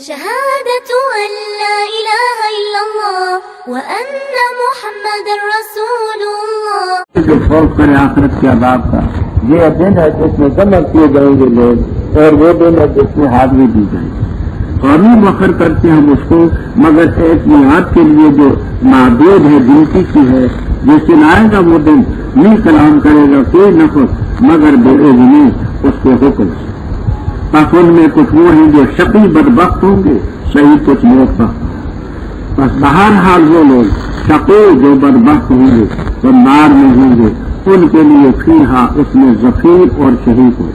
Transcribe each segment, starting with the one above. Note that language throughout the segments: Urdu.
شهادة أن لا إله إلا الله وأن محمد رسول الله. جو خوف کرے آخرت کے عذاب کا، یہ دن ہے جس میں جمع کیے جائیں گے لوگ، اور وہ دن ہے جس میں حاضری دی جائے گی. قانون مؤخر کرتے ہم اس کو، مگر ایک میعاد کے لیے جو معدود ہے، گنتی کی ہے، جس دن آئے گا وہ دن نہیں کلام کرے گا کوئی نفس مگر بے اذنی اس کے حکم سے. بس ان میں کچھ وہ ہیں جو شقی بدبخت ہوں گے، صحیح کچھ نیک بخت. بس بہرحال وہ لوگ شقی جو بدبخت ہوں گے وہ نار میں ہوں گے، ان کے لیے فیہا اس میں زفیر اور شہید ہو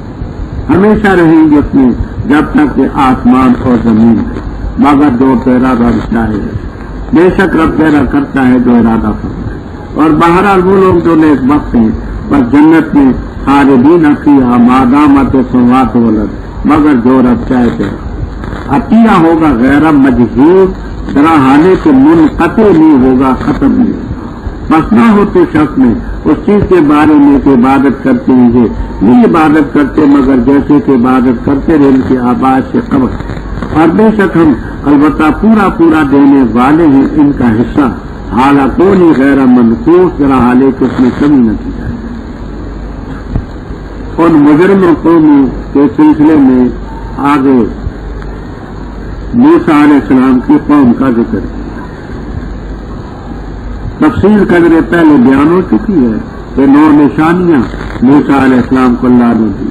ہمیشہ رہیں گے اس میں جب تک کہ آسمان اور زمین ہے، مگر جو ارادہ چاہے. بے شک رب پیدا کرتا ہے جو ارادہ کرتا ہے. اور بہرحال وہ لوگ جو نیک بخت ہیں بس جنت میں خالدین فیہا ما دامت السماوات والارض، مگر جو رب چاہتے ہیں. عطیہ ہوگا غیر مجہول، دراہانے کے منقطع نہیں ہوگا، ختم نہیں ہوگا. بس نہ ہوتے شخص میں اس چیز کے بارے میں کہ عبادت کرتے ہیں یہ نہیں عبادت کرتے مگر جیسے کہ عبادت کرتے رہے ان کے آباد سے قبل. اور بے شک ہم البتہ پورا پورا دینے والے ہیں ان کا حصہ، حالانکہ نہیں غیر منقوص، دراہانے کے اس میں کمی نہ کی جائے. ان مجرم قوموں کے سلسلے میں آگے موسیٰ علیہ السلام کی قوم کا ذکر کیا. تفصیل قدر پہلے بیان ہو چکی ہے کہ 9 نشانیاں موسیٰ علیہ السلام کو اللہ نے دی.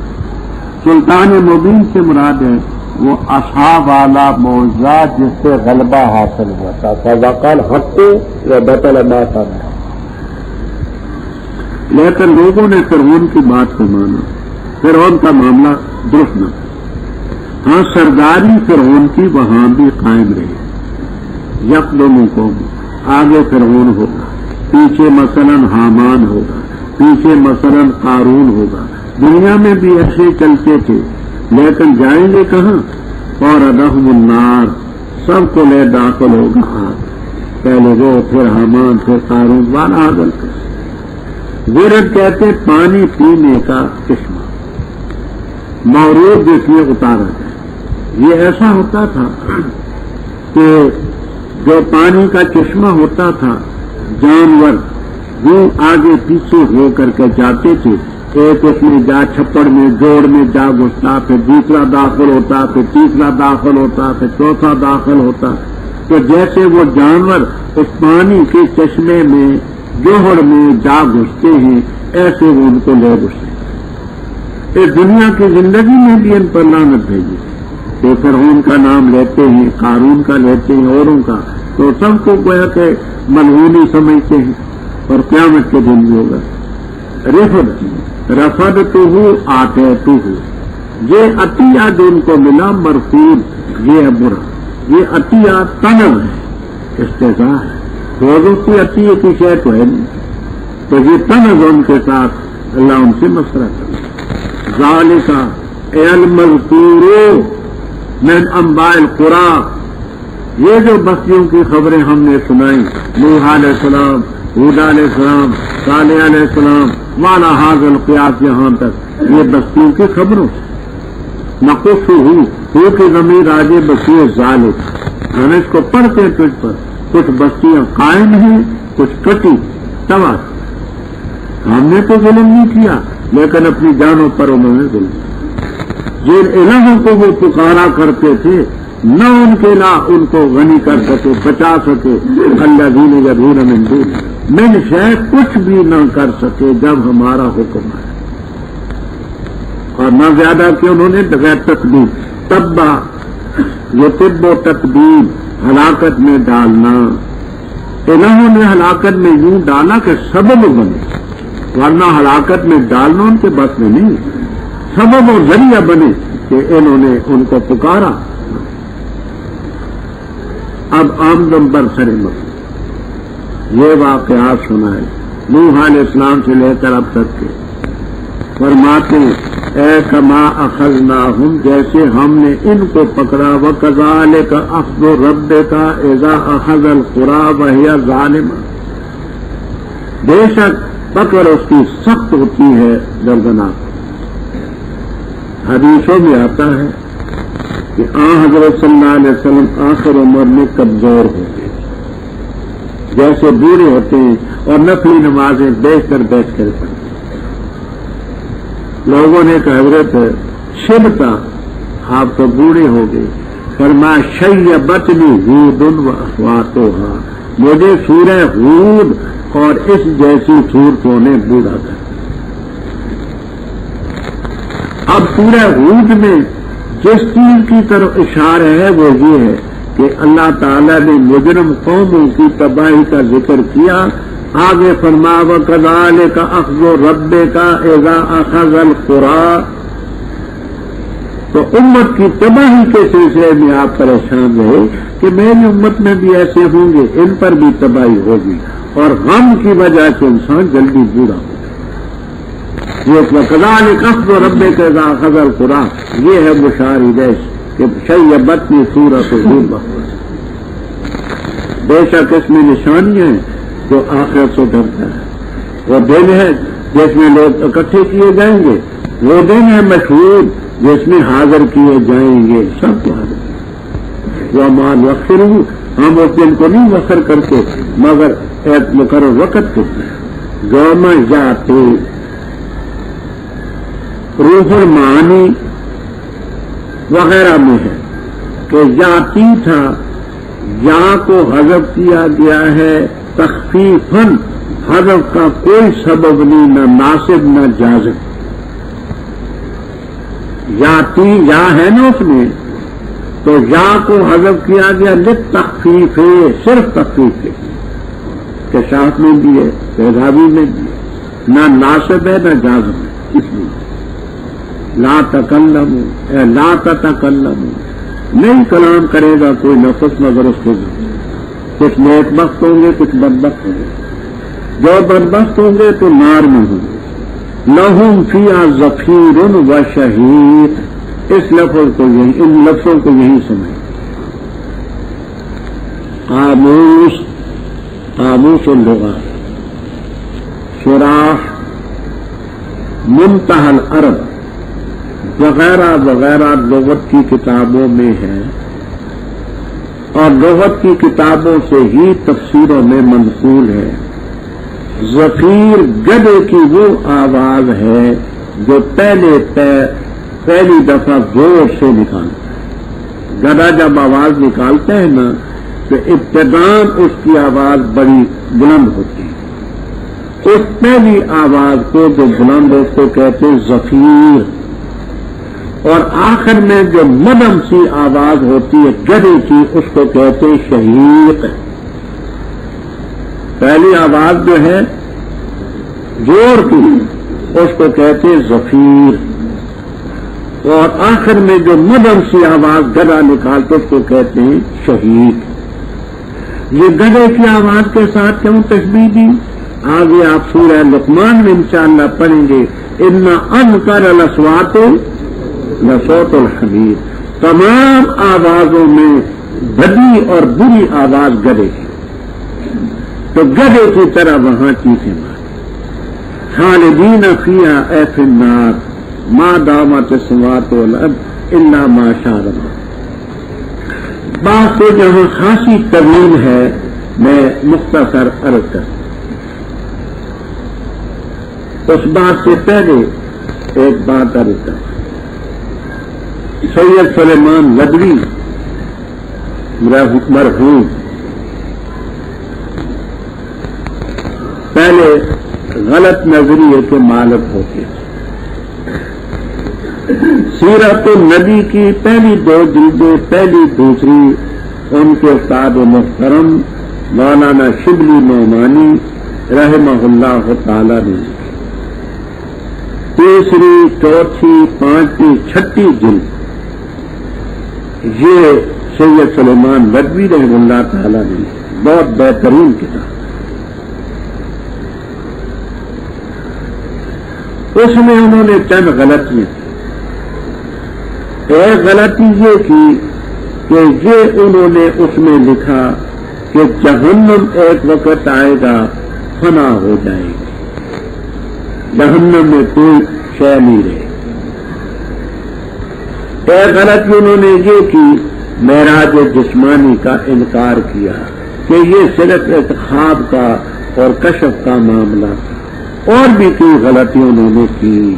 سلطان مبین سے مراد ہے وہ اصحاب والا معجزات جس سے غلبہ حاصل ہوا تھا. فوقال حق یا بطل ما صنع. لیکن لوگوں نے فرعون کی بات کو مانا، فرعون کا معاملہ درست نہ تھا. ہاں سرداری فرعون کی وہاں بھی قائم رہی. یقدم قوم، آگے فرعون ہوگا، پیچھے مثلا حامان ہوگا، پیچھے مثلا قارون ہوگا. دنیا میں بھی ایسے چلتے تھے، لیکن جائیں گے کہاں؟ فوردہم النار، سب کو لے داخل ہوگا آگ. پہلے وہ، پھر حامان، پھر قارون، والا آگل. ورد کہتے پانی پینے کا چشمہ، مورود جس میں اتارا جائے. یہ ایسا ہوتا تھا کہ جو پانی کا چشمہ ہوتا تھا جانور وہ آگے پیچھے ہو کر کے جاتے تھے. ایک اس میں جا چھپڑ میں جوڑ میں جا گھستا، پھر دوسرا داخل ہوتا، پھر تیسرا داخل ہوتا، پھر چوتھا داخل ہوتا. تو جیسے وہ جانور اس پانی کے چشمے میں جوہر میں جا گھستے ہیں ایسے وہ ان کو لے گھستے. اس دنیا کی زندگی میں بھی ان پر لعنت بھیجی کہ فرعون کا نام لیتے ہیں، قارون کا لیتے ہیں، اوروں کا، تو سب کو گویا کہ ملعونی سمجھتے ہیں. اور قیامت کے دن بھی ہوگا. رفضتہ آتیتہ، یہ عطیہ جو ان کو ملا مرفوض، یہ ہے برا. یہ عطیہ طلب ہے، استحضاء ہے. روزوں کی عطیہ کی شے تو ہے نہیں، تو یہ طلب ان کے ساتھ اللہ ان سے مسئلہ کرے. ذالک المذکور من انباء القری، یہ جو بستیوں کی خبریں ہم نے سنائیں، نوح علیہ السلام، ہود علیہ السلام، صالح علیہ السلام، والا حاضر القیاس، یہاں تک یہ بستیوں کی خبروں سے نقص ہو کہ ضمیر راجے بستی ذالک. ہم اس کو پڑھتے ہیں تجھ پر. کچھ بستیاں قائم ہیں، کچھ کٹی تباہ. ہم نے تو ظلم نہیں کیا لیکن اپنی جانوں پر انہوں نے ظلم کیا. جن الہوں کو وہ پکارا کرتے تھے نہ ان کے لا ان کو غنی کر سکے، بچا سکے. الذین یدعون من دون من شیء، کچھ بھی نہ کر سکے جب ہمارا حکم ہے. اور نہ زیادہ کہ انہوں نے بغیر تقدیر تبا، یہ طب و تقدیر ہلاکت میں ڈالنا. الہوں نے ہلاکت میں یوں ڈالا کہ سبب بنے، ورنہ ہلاکت میں ڈالنا ان کے بس میں نہیں. سبب اور ذریعہ بنے کہ انہوں نے ان کو پکارا. اب آمدن پر سر مقصد یہ واقعات سنائے نوح علیہ السلام سے لے کر اب تک کے. فرماتے اے کما اخذناہم، جیسے ہم نے ان کو پکڑا. وکذالک اخذ ربک اذا اخذ القری وہی ظالمہ، بے شک پکڑ اس کی سخت ہوتی ہے، دردناک. حدیثوں میں آتا ہے کہ حضرت صلی اللہ علیہ وسلم آخر عمر میں کمزور ہو گئے، جیسے بوڑھے ہوتے ہیں اور نفلی نمازیں بیٹھ کر پڑھتے ہیں۔ لوگوں نے کہا حضرت شبتا آپ تو بوڑھے ہو گئے، فرمایا شیبتنی ہود و اخواتھا، مجھے سورہ ہود اور اس جیسی صورتوں نے بوڑھا کر۔ اب سورہ ہود میں جس چیز کی طرف اشارہ ہے وہ یہ ہے کہ اللہ تعالیٰ نے مجرم قوموں کی تباہی کا ذکر کیا، آگے فرمایا وَكَذَلِكَ أَخْذُ رَبِّكَ إِذَا أَخَذَ الْقُرَىٰ، تو امت کی تباہی کے سلسلے میں آپ پریشان رہے کہ میری امت میں بھی ایسے ہوں گے، ان پر بھی تباہی ہوگی، اور غم کی وجہ سے انسان جلدی بوڑھا ہوگا۔ یہ وَكَذَلِكَ أَخْذُ رَبِّكَ إِذَا أَخَذَ الْقُرَىٰ، یہ ہے مشار الیہ کہ شیبتنی سورۃ ہود، بے شک اس میں نشانیاں ہیں جو آخرت سے ڈرتا ہے۔ وہ دن ہے جس میں لوگ اکٹھے کیے جائیں گے، وہ دن ہے مشہور جس میں حاضر کیے جائیں گے، سب کو حاضر وہ مان وقر، ہم اس دن کو نہیں وقر کرتے مگر ایک مقرر وقت کو یوم یاتی۔ روح المعانی وغیرہ میں ہے کہ یاتی تھا، یا کو حذف کیا گیا ہے تخفیفاً، حذف کا کوئی سبب نہیں، نہ ناصب نہ جازم۔ یاتی یا ہے نا اس میں، تو یا کو حذف کیا گیا للتخفیف ہے، صرف تخفیف ہے، کہ شاف میں بھی ہے پیداوی میں بھی ہے، نہ ناصب ہے نہ جازم ہے، اس لیے لا تکلموا اے لا تتکلموا، نہیں کلام کرے گا کوئی نفس مگر اس کے ذریعے۔ کچھ نیک بخت ہوں گے، کچھ بدبخت ہوں گے، جو بدبخت ہوں گے تو نار میں ہوں گے۔ لہم فیہا زفیر و شہیق، اس لفظ کو یہی، ان لفظوں کو یہی سمجھ۔ قاموس اللغات، شراح، منتہى العرب وغیرہ وغیرہ لغت کی کتابوں میں ہے، اور لغت کی کتابوں سے ہی تفسیروں میں منقول ہے۔ زفیر گدے کی وہ آواز ہے جو پہلی دفعہ زور سے نکالتا ہے۔ گدا جب آواز نکالتے ہیں نا تو ابتداءً اس کی آواز بڑی بلند ہوتی ہے، اس پہلی آواز کو جو بلند اس کو کہتے ہیں زفیر، اور آخر میں جو مدم سی آواز ہوتی ہے گدے کی اس کو کہتے ہیں شہیق۔ پہلی آواز جو ہے زور کی اس کو کہتے ہیں زفیر، اور آخر میں جو مدم سی آواز گدا نکالتے اس کو کہتے ہیں شہیق۔ یہ گدے کی آواز کے ساتھ کیوں تشبیہ دی؟ آگے آپ سورہ لقمان میں انشاءاللہ پڑھیں گے، اِنَّ أَنْكَرَ الْأَصْوَاتِ لصوت الحمیر، تمام آوازوں میں بھدی اور بری آواز گدے کی، تو گدے کی طرح وہاں چیخیں مارے۔ خالدین فیہا اے فی النار ما دامت السماوات والارض الا ما شاء اللہ۔ بات کو جہاں خاصی طویل ہے میں مختصر عرض کروں۔ اس بات سے پہلے ایک بات عرض کروں۔ سید سلیمان ندوی مرحوم پہلے غلط نظریے کے مالک ہوتے تھے۔ سیرت النبی کی پہلی 2 جلدیں، پہلی دوسری ان کے استاد محترم مولانا شبلی نعمانی رحمہ اللہ تعالی نے، تیسری، چوتھی، پانچویں، چھٹی جلد یہ سید سلیمان ندوی رحمہ اللہ تعالی نے بہت بہترین کتاب۔ اس میں انہوں نے چند غلطیاں کی۔ ایک غلطی یہ کی کہ یہ انہوں نے اس میں لکھا کہ جہنم ایک وقت آئے گا فنا ہو جائے گی، جہنم میں کوئی شے نہیں رہے۔ ایک غلطی انہوں نے یہ کی معراج جسمانی کا انکار کیا کہ یہ صرف ایک خواب کا اور کشف کا معاملہ تھا، اور بھی کئی غلطیاں انہوں نے کی۔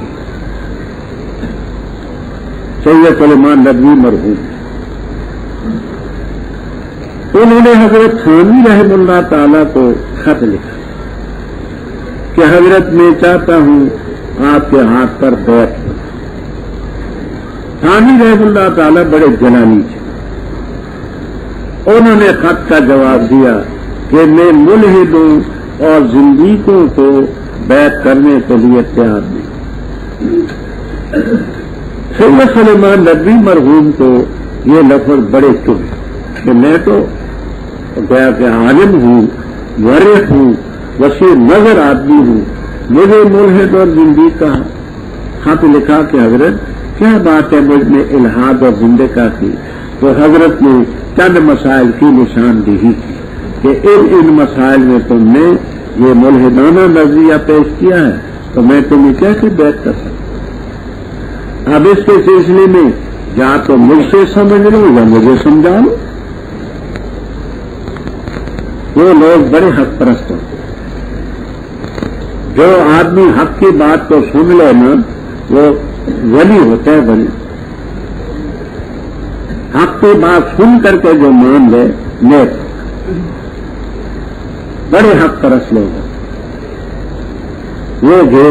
سید سلیمان ندوی مرحوم انہوں نے حضرت تھانوی رحم اللہ تعالیٰ کو خط لکھا کہ حضرت میں چاہتا ہوں آپ کے ہاتھ پر بیعت ہو۔ تھانوی رحم اللہ تعالیٰ بڑے جلالی تھے، انہوں نے خط کا جواب دیا کہ میں ملحدوں اور زندیقوں کو بیعت کرنے کے لیے تیار نہیں۔ سید سلیمان ندوی مرحوم کو یہ لفظ بڑے چبھے کہ میں تو گیا کہ عالم ہوں، ورث ہوں، وسیع نظر آدمی ہوں، مجھے ملحد اور زندیق کہا۔ خط لکھا کہ حضرت کیا بات ہے مجھ میں الحاد اور زندگی کی؟ تو حضرت نے چند مسائل کی نشاندہی کی کہ ان مسائل میں تم نے یہ ملحدانہ نظریہ پیش کیا ہے تو میں تمہیں کیسے بیعت کر سکتا؟ اب اس کے سلسلے میں یا تو مجھ سے سمجھ لو یا مجھے سمجھا لو۔ وہ لوگ بڑے حق پرست ہوتے، جو آدمی حق کی بات کو سن لے نا وہ ولی ہوتا ہے، ولی حق کی بات سن کر کے جو مان لے نیک، بڑے حق پرست لوگ ہیں۔ وہ جو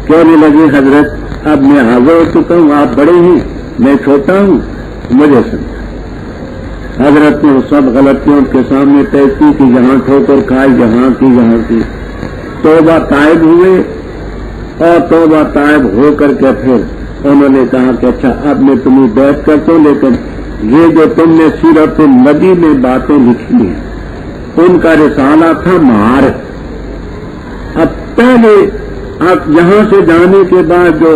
کہنے لگے حضرت اب میں حاضر ہو چکا ہوں، آپ بڑے ہیں میں چھوٹا ہوں، مجھے سمجھا۔ حضرت نے سب غلطیوں کے سامنے طے کی کہ جہاں ٹھوکر کھائی جہاں کی توبہ طائب ہوئے، اور توبہ طائب ہو کر کے پھر انہوں نے کہا کہ اچھا اب میں تمہیں بیعت کرتا ہوں، لیکن یہ جو تم نے سیرت النبی میں باتیں لکھی ہیں ان کا رسالہ تھا معارف۔ اب پہلے اب یہاں سے جانے کے بعد جو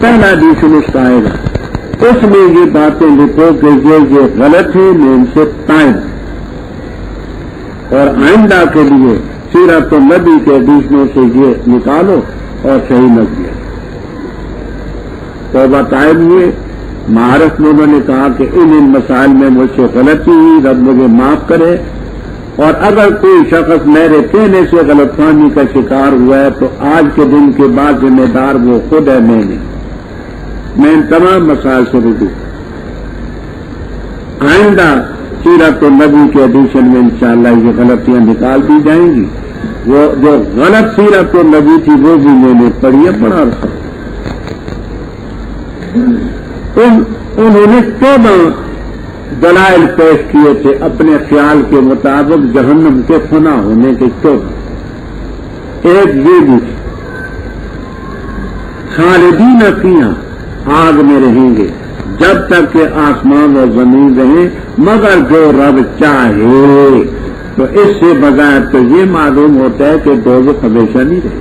پہلا ایڈیشن اس کا آئے گا اس میں یہ باتیں لکھو کہ یہ غلط ہے، میں ان سے تائب، اور آئندہ کے لیے سیرت النبی کے ایڈیشنوں سے یہ نکالو اور صحیح نظریہ۔ توبہ طائب ہوئے، معارف میں انہوں نے کہا کہ ان مسائل میں مجھ سے غلطی ہوئی، رب مجھے معاف کرے، اور اگر کوئی شخص میرے کہنے سے غلط فہمی کا شکار ہوا ہے تو آج کے دن کے بعد ذمہ دار وہ خود ہے، میں نہیں۔ میں ان تمام مسائل سے رجوع، آئندہ سیرت النبی کے ایڈیشن میں انشاءاللہ یہ غلطیاں نکال دی جائیں گی۔ وہ جو غلط سیرت النبی تھی وہ بھی میں نے پڑھی ہے، بڑا عرصہ۔ انہوں نے 14 دلائل پیش کیے تھے اپنے خیال کے مطابق جہنم کے فنا ہونے کے 14۔ ایک یہ بھی تھی خالدین فیہا، آگ میں رہیں گے جب تک کہ آسمان اور زمین رہیں، مگر جو رب چاہے۔ تو اس سے بغیر تو یہ معلوم ہوتا ہے کہ دوزخ ہمیشہ نہیں رہے،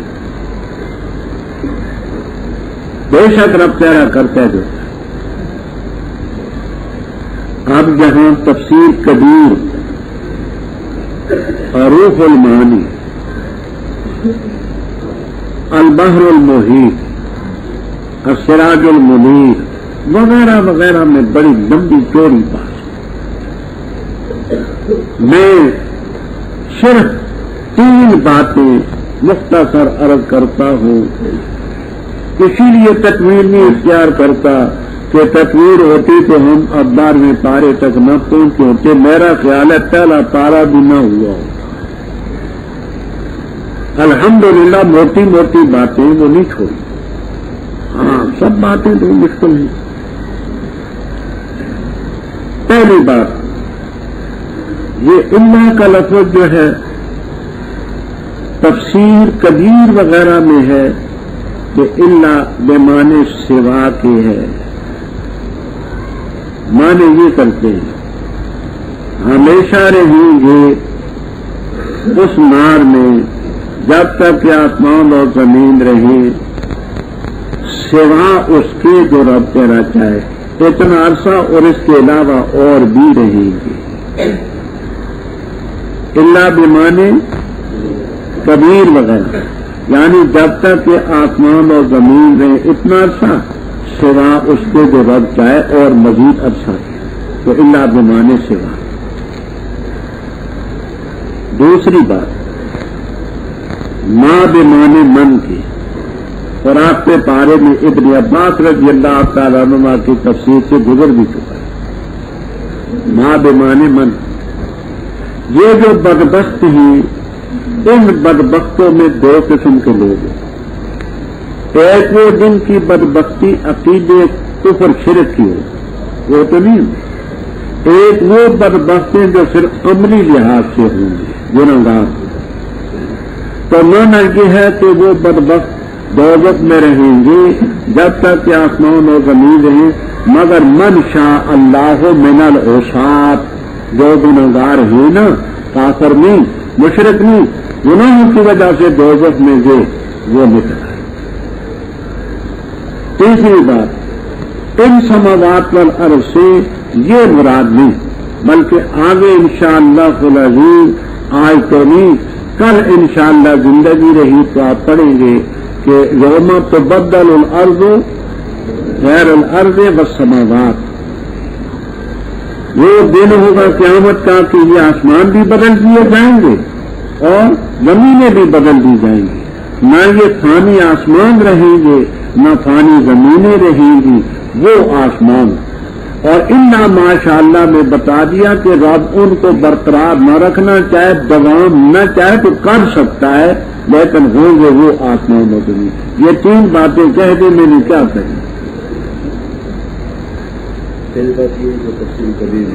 بے شک رب تیرا کرتا ہے جو۔ اب جہاں تفسیر کبیر، حروف المعانی، البحر المحیط، السراج المنیر وغیرہ وغیرہ میں بڑی لمبی چوڑی بات، میں صرف 3 باتیں مختصر عرض کرتا ہوں۔ اسی لیے تکویر نہیں اختیار کرتا کہ تکویر ہوتی تو ہم اب 12ویں پارے تک نہ پہنچے ہوتے۔ میرا خیال ہے پہلا پارا بھی نہ ہوا ہو۔ الحمدللہ موٹی موٹی باتیں وہ نہیں چھوڑی، ہاں سب باتیں تو مشکل ہیں۔ پہلی بات یہ اللہ کا لفظ جو ہے تفسیر کبیر وغیرہ میں ہے کہ اللہ بے معنی سوا کے ہے، معنی یہ کرتے ہیں ہمیشہ رہیں گے اس نار میں جب تک کہ آسمان اور زمین رہے، سوا اس کے جو رب تیرا چاہے، اتنا عرصہ اور اس کے علاوہ اور بھی رہیں گے۔ اللہ بمانے کبیر وغیرہ، یعنی جب تک کہ آسمان اور زمین رہے اتنا عرصہ، سوا اس کے جو رب چاہے اور مزید عرصہ تو اللہ بمانے سوا. دوسری بات ماں بمانے من کی، اور آپ کے پارے میں ابن عباس رضی اللہ تعالیٰ عنہ کی تفسیر سے گزر بھی چکا ہے. ماں بمانے من، یہ جو بدبخت ہیں ان بدبختوں میں دو قسم کے لوگ ہیں. ایک وہ جن کی بدبختی عقیدے کفر شرک کی ہو، وہ تو نہیں. ایک وہ بدبختیں جو صرف عملی لحاظ سے ہوں گے، گنہگار. تو مانا یہ ہے کہ وہ بدبخت دوزخ میں رہیں گے جب تک کہ آسمان و زمین رہیں، مگر من شاء اللہ من العصاة، جو گنہگار ہیں نا، کافر نہیں، مشرک نہیں، گناہوں کی وجہ سے دوزخ میں گئے، وہ نکل آئے. تیسری بات، ان سماوات والارض سے یہ مراد نہیں، بلکہ آگے انشاءاللہ العزیز آج تو نہیں، کل انشاءاللہ زندگی رہی تو آپ پڑھیں گے کہ یوم تبدل الارض غیر الارض والسماوات. وہ دن ہوگا قیامت کا کہ یہ آسمان بھی بدل دیے جائیں گے اور زمینیں بھی بدل دی جائیں گی. نہ یہ فانی آسمان رہیں گے نہ فانی زمینیں رہیں گی، وہ آسمان. اور انا ماشاء اللہ میں بتا دیا کہ رب ان کو برقرار نہ رکھنا چاہے، دوام نہ چاہے تو کر سکتا ہے، لیکن ہوں گے وہ آسمان و زمین. یہ تین باتیں کہہ دیں، میں نے کیا کہی. پہلی بات یہ جو تفصیل کبھی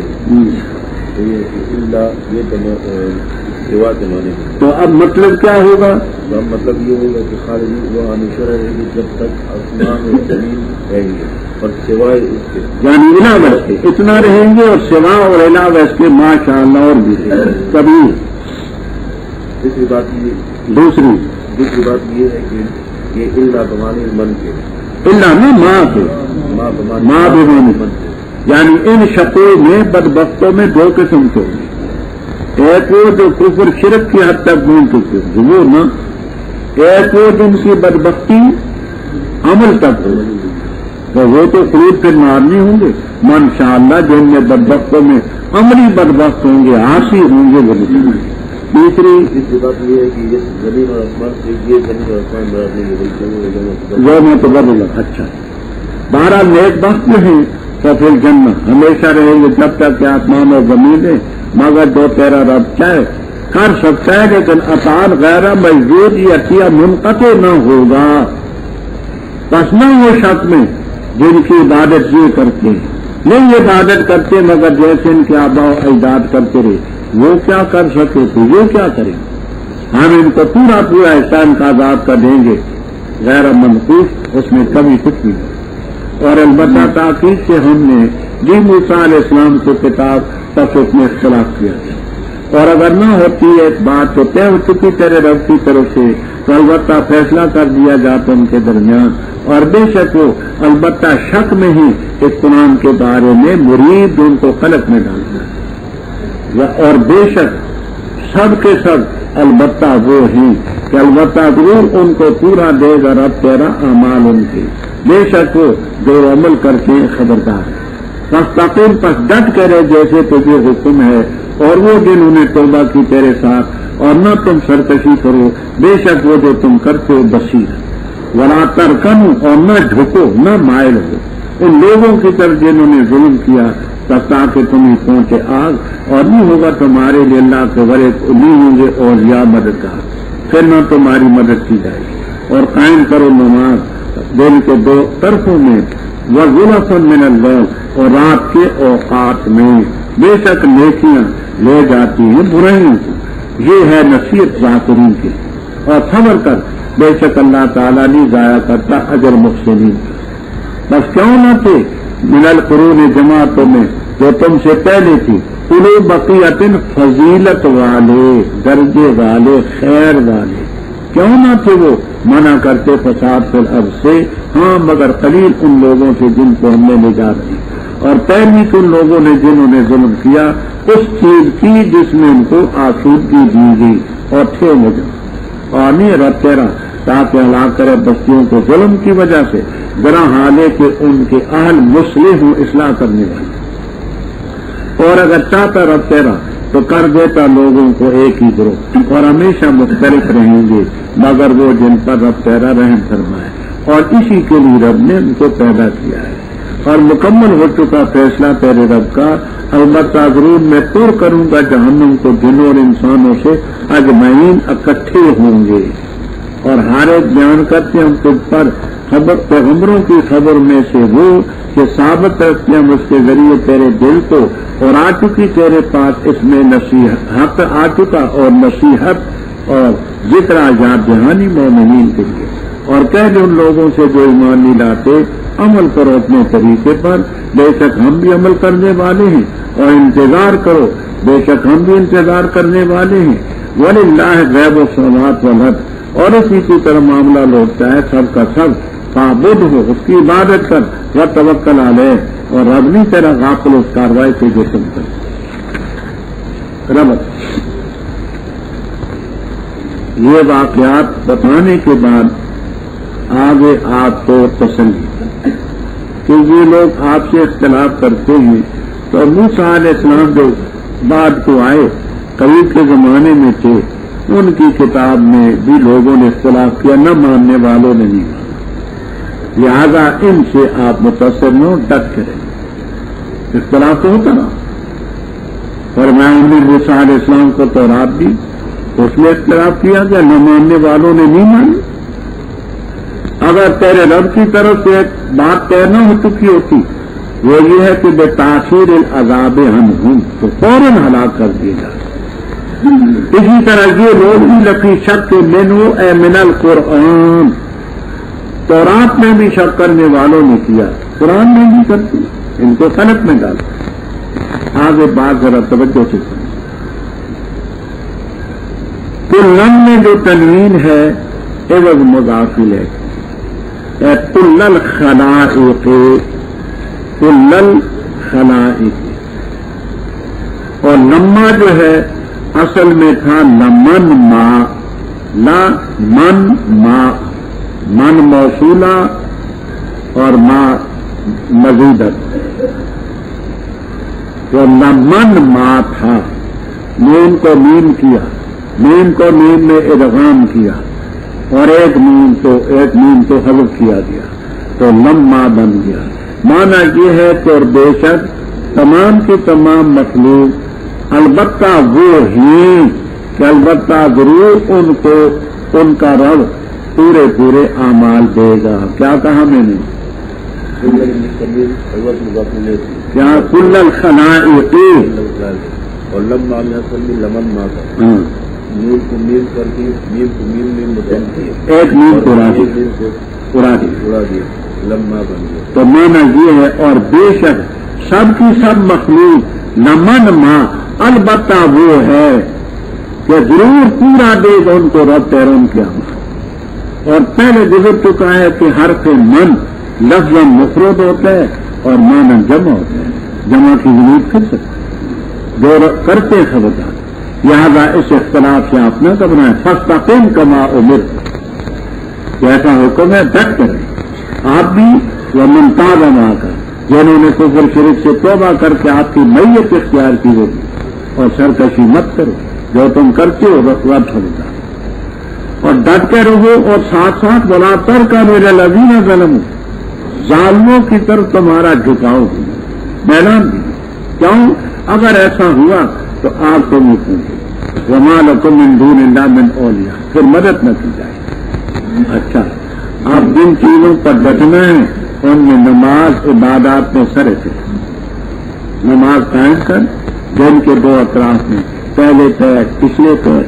سوا زمانے میں، تو اب مطلب کیا ہوگا؟ تو اب مطلب یہ ہوگا کہ خالدی وہ ہمیشہ رہے گی جب تک آسمان اور زمین رہیں گے، اور سوائے اس کے یعنی علاوہ اس کے اتنا رہیں گے، اور سوا اور علاوہ اس کے ماشاء اللہ اور بھی کبھی. دوسری بات یہ ہے کہ یہ اللہ بمانے من کے، اللہ نہ ماں کے، ماں بمانے من کے، یعنی ان شقوں میں بدبختوں میں دو قسم کے ہوں گے. ایک وہ جو کفر شرک کی حد تک پہنچ چکے ضرور نا، ایک وہ جن کی بدبختی عمل تک ہو، تو وہ تو خلود پھر مارنی ہوں گے. من شاء اللہ جن میں بدبختوں میں عملی بدبخت ہوں گے، عاصی ہوں گے وہ نکلیں گے. تیسری بات یہ ہے کہ یہ زمین اور آسمان سے یہ زمین اور آسمان برابر نہیں، جو میں تو بدل. اچھا، بہرحال نیک بخت میں ہیں تو پھر جنت ہمیشہ رہیں گے جب تک کہ آسمان اور زمین ہے، مگر جو تیرا رب چاہے کر سکتا ہے، لیکن اطاعت غیر مجبور یا عطیہ منقطع نہ ہوگا. بس نہ ہو شک میں جن کی عبادت یہ کرتے ہیں، نہیں عبادت کرتے مگر جیسے ان کے آبا و اجداد کرتے رہے، وہ کیا کر سکے تو یہ کیا کریں. ہم ان کو پورا پورا احسان کا عذاب کا دیں گے غیر منقوص، اس میں کبھی کچھ نہیں. اور البتہ تاکید سے ہم نے جی موسیٰ علیہ السلام کو کتاب تک اس میں اختلاف کیا، اور اگر نہ ہوتی ایک بات تو طے ہو چکی تیرے رب کی طرف سے، تو البتہ فیصلہ کر دیا جاتا ان کے درمیان. اور بے شک وہ البتہ شک میں ہی اس قرآن کے بارے میں مرید ان کو خلق میں ڈالتا ہے. اور بے شک سب کے سب البتہ وہ ہیں کہ البتہ ضرور ان کو پورا دے گا رب تیرا اعمال ان کے، بے شک وہ جو عمل کر کے خبردار ہے. مستقیم پس ڈٹ کرے جیسے تجھے حکم ہے، اور وہ جنہوں نے توبہ کی تیرے ساتھ، اور نہ تم سرکشی کرو، بے شک وہ جو تم کرتے ہو بصیر ہے. ولا ترکنو، اور نہ جھکو نہ مائل ہو ان لوگوں کی طرف جنہوں نے ظلم کیا، تاکہ تمہیں پہنچے آگ، اور نہیں ہوگا تمہارے لیے اللہ کے ورے نہیں ہوں گے اور یا مددگار، پھر نہ تمہاری مدد کی جائے گی. اور قائم کرو نماز دن کے دو طرفوں میں، وَزُلَفًا مِّنَ اللَّيْلِ، اور رات کے اوقات میں، بے شک نیکیاں لے جاتی ہیں برائیوں کو. یہ ہے نصیحت ذاکرین کی. اور صبر کر، بے شک اللہ تعالیٰ نہیں ضائع کرتا اجر محسنین. بس کیوں نہ تھے من القرون جماعتوں میں جو تم سے پہلے تھی، اولو بقیت فضیلت والے، درجے والے، خیر والے، کیوں نہ تھے وہ منع کرتے فساد فی الارض سے، ہاں مگر قلیل ان لوگوں سے جن کو ہم نے نجات دی، اور پہلی ان لوگوں نے جنہوں نے ظلم کیا اس چیز کی جس میں ان کو آسودگی دی گئی، اور تھے مجھے اور نہیں رب تیرا تاکہ ہلاک کرے بستیوں کو ظلم کی وجہ سے، ذرا حال ہے کہ ان کے اہل مصلح ہوں، اصلاح کرنے والے، اور اگر چاہتا رب تیرا تو کر دیتا لوگوں کو ایک ہی گروہ، اور ہمیشہ مختلف رہیں گے مگر وہ جن پر رب تیرا رحم فرمائے، اور اسی کے لیے رب نے ان کو پیدا کیا ہے، اور مکمل ہو چکا فیصلہ تیرے رب کا، البتہ ضرور میں پر کروں گا جہنم کو جنوں اور انسانوں سے اجمعین اکٹھے ہوں گے۔ اور ہر ایک بیان کرتے ہم تجھ پر خبر پیغمبروں کی خبر میں سے وہ کہ ثابت رکھتے ہم اس کے ذریعے تیرے دل کو، اور آ چکی تیرے پاس اس میں نصیحت آ چکا، اور نصیحت اور ذکر یاد دہانی مومنین کے لیے، اور کہہ دے ان لوگوں سے جو ایمان نہیں لاتے عمل کرو اپنے طریقے پر، بے شک ہم بھی عمل کرنے والے ہیں، اور انتظار کرو بے شک ہم بھی انتظار کرنے والے ہیں۔ وَلِلَّهِ غَيْبُ السَّمَاوَاتِ وَالْأَرْضِ، اور اسی کی طرح معاملہ لوٹتا ہے سب کا سب، فاعبد ہو اس کی عبادت کر، وتوکل علیہ، اور رب نہیں تیرا غافل اس کاروائی سے جو تم کر رب۔ یہ واقعات بتانے کے بعد آگے آپ کو تسلی کہ یہ لوگ آپ سے اختلاف کرتے ہیں، تو موسیٰ علیہ السلام جو بعد کو آئے قریب کے زمانے میں تھے، ان کی کتاب میں بھی لوگوں نے اختلاف کیا، نہ ماننے والوں نے نہیں مانا، لہذا ان سے آپ متاثر نہ ہو، ڈٹ کریں۔ اختلاف تو ہوتا نا، اور میں نے موسیٰ علیہ السلام کو تورات دی، اس میں اختلاف کیا گیا، نہ ماننے والوں نے نہیں مانی۔ اگر تیرے رب کی طرف سے ایک بات طے نہ ہو چکی ہوتی، وہ یہ ہے کہ بے تاخیر العذاب عنہم، تو فوراً ہلاک کر دیے جاتے۔ اسی طرح یہ لوگ بھی لفی شک منہ اے من القرآن، تورات میں بھی شک کرنے والوں نے کیا، قرآن میں بھی کرتے، ان کو غلط میں ڈالتے۔ آگے بات ذرا توجہ سے سنیں۔ کلن میں جو تنوین ہے عوض مضاف الیہ، کل الخلائق، کل الخلائق، اور لما جو ہے اصل میں تھا لمن ما، لا من ما، من موصولہ اور ما مزیدت، تو لمن ما تھا، نون کو میم کیا، میم کو میم میں ادغام کیا، اور ایک میم تو حذف کیا گیا، تو لما بن گیا۔ معنی یہ ہے کہ اور بے شک تمام کی تمام مخلوق، البتہ وہ ہی کہ البتہ ضرور ان کو ان کا رب پورے پورے اعمال دے گا۔ کیا کہا میں نے؟ کیا کل الخلائق، اور لمبا لمن ماں کا میم کو میم کر کے میم کو میم میں مدن کیا، ایک میم کو اڑا دیا، لمبا بن گیا۔ تو مانا یہ ہے اور بے شک سب کی سب مخلوق لمن ماں، البتہ وہ ہے کہ ضرور پورا دے گا ان کو رب تیرون کیا۔ اور پہلے گزر چکا ہے کہ حرف من لفظ مفرد ہوتا ہے اور مانا جمع ہوتا ہے، جمع کی ضرورت کر سکتے جو کرتے خبردار، لہذا اس اختلاف سے آپ نہ گھبرائیں، فاستقم کما امرت، جیسا حکم ہے ڈٹ کریں آپ بھی، وہ ممتاز اما کر جنہوں نے کفر شرک سے توبہ کر کے آپ کی میت اختیار کی ہوگی، اور سرکشی مت کرو، جو تم کرتے ہو رب سمجھا، اور ڈٹ کے رہو، اور ساتھ ساتھ بلا تر کا میرا لذین ظلم، ظالموں کی طرف تمہارا جھکاؤ بھی میدان بھی، کیوں؟ اگر ایسا ہوا تو آپ کو نہیں پوچھے، وما لکم من دون اللہ من اولیاء، پھر مدد نہ کی جائے۔ اچھا، آپ جن چیزوں پر ڈٹنا ہے ان میں نماز عبادات میں سر تھے، نماز قائم کر دن کے دو اطراف میں، پہلے پیر پچھلے پیر،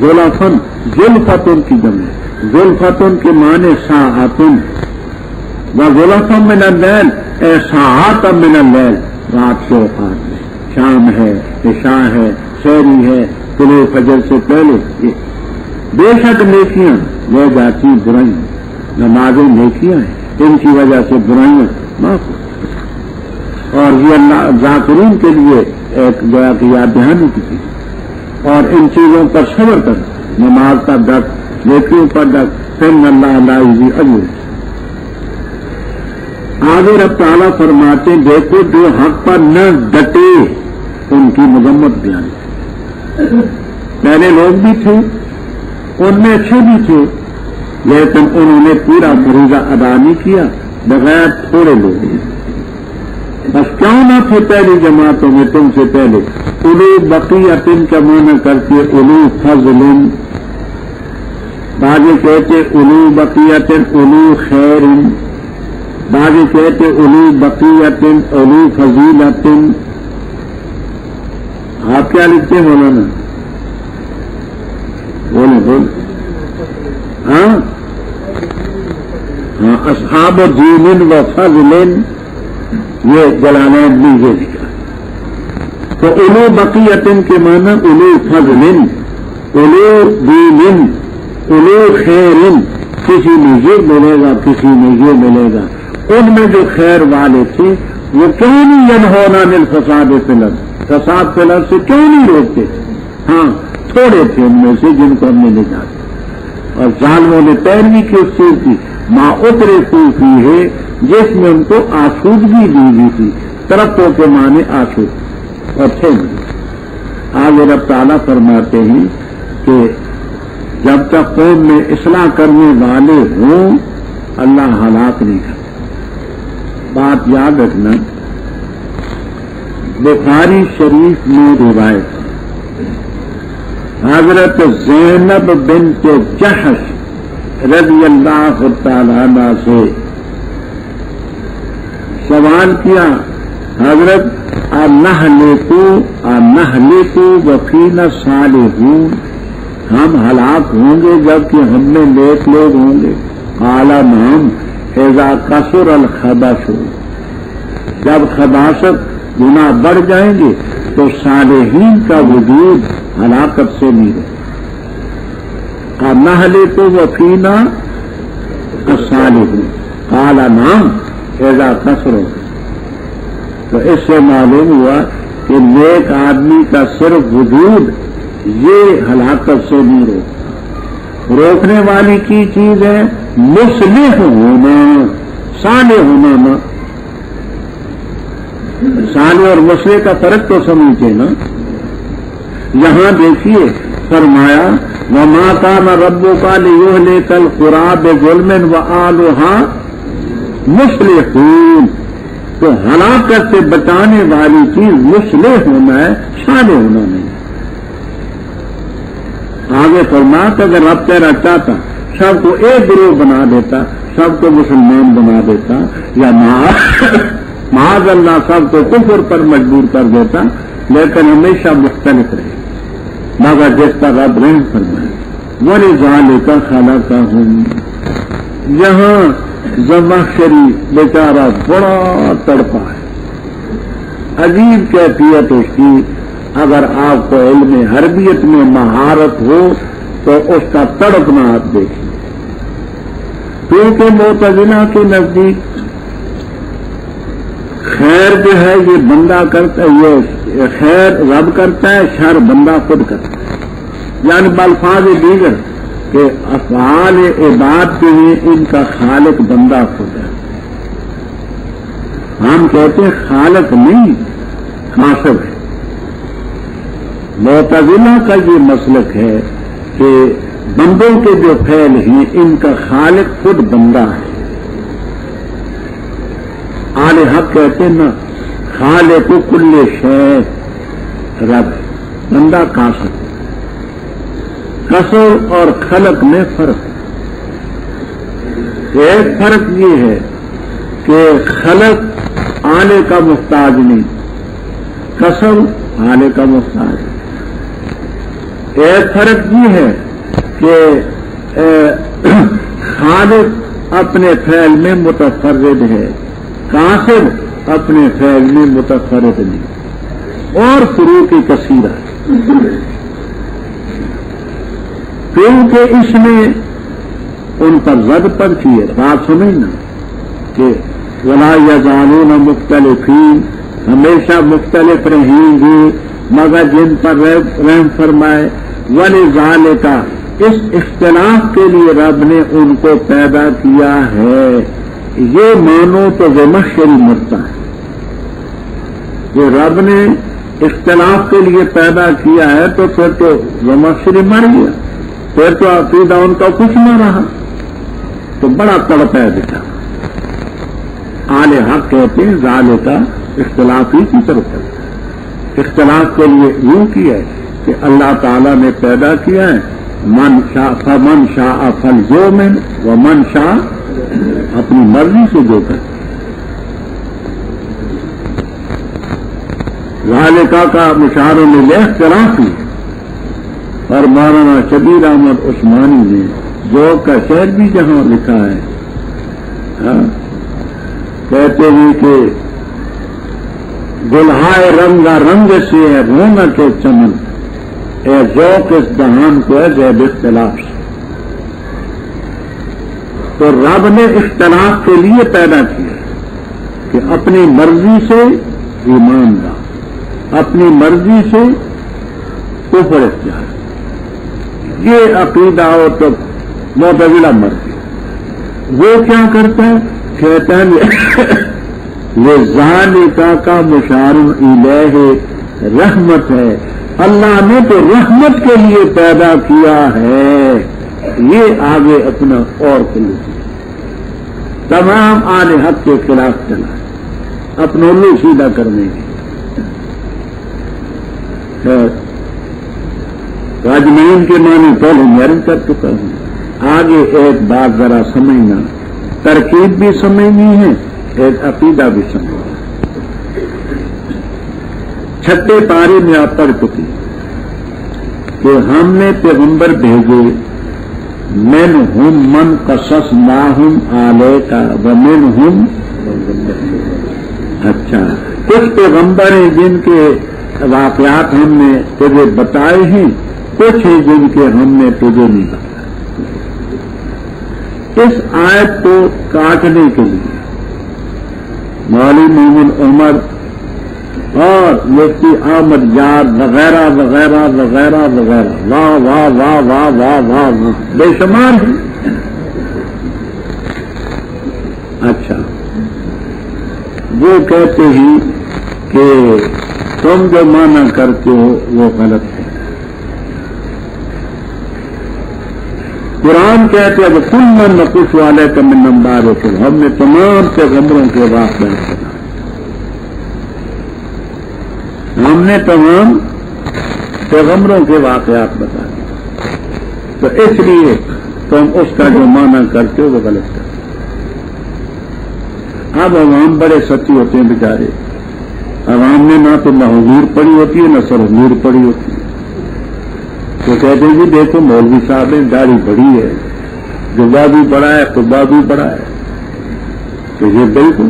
ذوالفن ذوالفتن کی جمع، ذوالفتن کے معنی ساعتن، وذوالفن من اللیل اے ساعات من اللیل، رات کے اوقات میں، شام ہے، عشاء ہے، سحری ہے، طلوع فجر سے پہلے، بے شک نیکیاں وہ جاتی برائیاں، نمازیں نیکیاں ہیں، ان کی وجہ سے برائیاں معاف ہوتی، اور یہ اللہ ذاکرین کے لیے ایک گیا کہ یاد دہانی کی چیز، اور ان چیزوں پر صبر کر، نماز کا ڈٹ نیکیوں پر فإن اللہ لا یضیع اجر۔ آگے رب تعالیٰ فرماتے ہیں دیکھو جو حق پر نہ ڈٹے ان کی مذمت بیان۔ پہلے لوگ بھی تھے، ان میں اچھے بھی تھے، لیکن انہوں نے پورا فریضہ ادا نہیں کیا، بغیر تھوڑے لوگ بس کیوں نہ تھے پہلی جماعتوں میں تم سے پہلے۔ اولو بقیت کا معنی کرتے اولو فضل، بعض کہتے اولو بقیت اولو خیر، بعض کہتے اولو بقیت اولو فضیلت۔ آپ کیا لکھتے ہیں مولانا؟ بولے ہاں اصحاب دین و فضل، یہ جلالین نے یہ لکھا۔ تو اولو بقیت کے معنی اولو فضل، اولو دین، اولو خیر، کسی میں یہ ملے گا کسی میں یہ ملے گا۔ ان میں جو خیر والے تھے وہ کیوں نہیں ینہون عن الفساد فی الارض، فساد فی الارض سے کیوں نہیں روکتے؟ ہاں تھوڑے تھے ان میں سے جن کو ہم نے نکالا، اور ظالموں نے پیروی کی اس چیز کی ما اترفوا فیہ، جس میں ان کو آسودگی دی گئی تھی۔ ترقوں کے معنی آسود اور تھے۔ آگے رب تعالیٰ فرماتے ہیں کہ جب تک قوم میں اصلاح کرنے والے ہوں اللہ ہلاک نہیں کرتا۔ بات یاد رکھنا، بخاری شریف میں روایت حضرت زینب بنت جحش رضی اللہ تعالی عنہ سے سوال کیا، حضرت نہلکو وفینا صالحون، ہم ہلاک ہوں گے جبکہ ہم میں نیک لوگ ہوں گے؟ قال نعم اذا کثر الخبث، جب خباثت گناہ بڑھ جائیں گے تو صالحین کا وجود ہلاکت سے نہیں رہے۔ نہلکو وفینا الصالحون قال نعم اذا کثر۔ تو اس سے معلوم ہوا کہ نیک آدمی کا صرف وجود یہ ہلاکت سے نہیں روکتا۔ روکنے والی کی چیز ہے مصلح ہونا، صالح ہونا نا۔ صالح اور مصلح کا فرق تو سمجھتے نا۔ یہاں دیکھیے فرمایا وَمَا كَانَ رَبُّكَ لِيُهْلِكَ الْقُرَىٰ بِظُلْمٍ وَأَهْلُهَا مُصْلِحُونَ۔ تو ہلاکت سے بچانے والی چیز مصلح ہونا ہے، صالح ہونا نہیں۔ آگے فرمایا کہ اگر رب تیرا چاہتا سب کو ایک گروہ بنا دیتا، سب کو مسلمان بنا دیتا، یا معاذ اللہ سب کو کفر پر مجبور کر دیتا، لیکن ہمیشہ مختلف رہے، مگر جس کا رب رحم فرمائے۔ وَلِذَٰلِكَ خَلَقَهُمْ، یہاں زمخشری بیچارہ بڑا تڑپا ہے، عجیب کیفیت اس کی۔ اگر آپ کو علم عربیت میں مہارت ہو تو اس کا تڑپنا آپ دیکھیں، کیونکہ معتزلہ کے نزدیک خیر جو ہے یہ بندہ کرتا ہے، یہ خیر رب کرتا ہے، شر بندہ خود کرتا ہے، یعنی بالفاظ دیگر کہ افعال عباد کے لیے ان کا خالق بندہ خود ہے۔ ہم کہتے ہیں خالق نہیں، خاصب ہے۔ معتزلہ کا یہ مسلک ہے کہ بندوں کے جو فعل ہیں ان کا خالق خود بندہ ہے۔ اہل حق کہتے ہیں نا خالق کل شے رب، بندہ کاسب۔ کسر اور خلق میں فرق ہے۔ ایک فرق یہ ہے کہ خلق آنے کا محتاج نہیں، کسر آنے کا محتاج ہے۔ ایک فرق یہ ہے کہ خالق اپنے فعل میں متفرد ہے، کاسب اپنے فعل میں متفرد نہیں، اور فروق کثیرہ ہے، کیونکہ اس میں ان پر زد پڑتی ہے۔ بات سنیں نا کہ وَلَا يَزَالُونَ مُخْتَلِفِينَ، ہمیشہ مختلف رہیں گے مگر جن پر رحم فرمائے۔ وَلِذَالِكَ، اس اختلاف کے لیے رب نے ان کو پیدا کیا ہے، یہ مانو تو ومشری مرتا ہے. جو رب نے اختلاف کے لیے پیدا کیا ہے تو پھر تو ومشری مر گیا، پھر تو عقیدہ ان کا کچھ نہ رہا، تو بڑا تڑپ ہے بیٹا. اہل حق کہتے ہیں ظالم کا اختلاف ہی کی طرف ہے. اختلاف کے لیے یوں کیا ہے کہ اللہ تعالیٰ نے پیدا کیا ہے من شاء فمن شاء فلیؤمن ومن شاء اپنی مرضی سے جو کرے. ذالکہ کا مشاروں میں لے اختلاف ہی. اور مولانا شبیر احمد عثمانی نے جو کا شعر بھی جہاں لکھا ہے، کہتے ہیں کہ گلہائے رنگا رنگ سے ہے رونق کے چمن، اے ذوق اس دہان کو ہے زیب اختلاف سے. تو رب نے اختلاف کے لیے پیدا کیا کہ اپنی مرضی سے ایمان لا، اپنی مرضی سے کفر اختیار. یہ عقیدہ ہو تو معتزلہ مر گیا. وہ کیا کرتا ہے؟ کہتا ہے یہ ذالکہ کا مشار الیہ رحمت ہے، اللہ نے تو رحمت کے لیے پیدا کیا ہے. یہ آگے اپنا اور کلو تمام آل حق کے خلاف چلا ہے اپنا الو سیدھا کرنے کی. راجمین کے معنی پہلے میں کر چکا ہوں. آگے ایک بات ذرا سمجھنا، ترکیب بھی سمجھنی ہے، ایک عقیدہ بھی سمجھنا. چھٹے پارے میں آپ پڑھ چکی کہ ہم نے پیغمبر بھیجے منہم من قصصناہم علیک ومنہم. اچھا، کچھ پیغمبر ہیں جن کے واقعات ہم نے تجھے بتائے ہیں، کچھ ہیں جن کے ہم نے تجھے نہیں بتائے. اس آیت کو کاٹنے کے لیے مولوی مومن عمر اور مفتی احمد یار وغیرہ وغیرہ وغیرہ وغیرہ واہ واہ واہ واہ واہ واہ واہ بے شمار ہیں. اچھا، وہ کہتے ہیں کہ تم جو مانا کرتے ہو وہ غلط ہے. قرآن کہتے ہیں کل من نقص والے کا من نمبر ہو، ہم نے تمام پیغمبروں کے واقعات بتائے، ہم نے تمام پیغمبروں کے واقعات بتائے. تو اس لیے تم اس کا جو معنی کرتے ہو وہ غلط کرتے. اب عوام بڑے سچی ہوتے ہیں بیچارے. عوام نے نہ تو حضور پڑھی ہوتی ہے نہ سر حضور پڑھی ہوتی ہے. تو کہتے ہیں جی دیکھو مولوی صاحب نے داڑھی بڑی ہے، جبا بھی بڑا ہے، قبا بھی بڑا ہے. تو یہ بالکل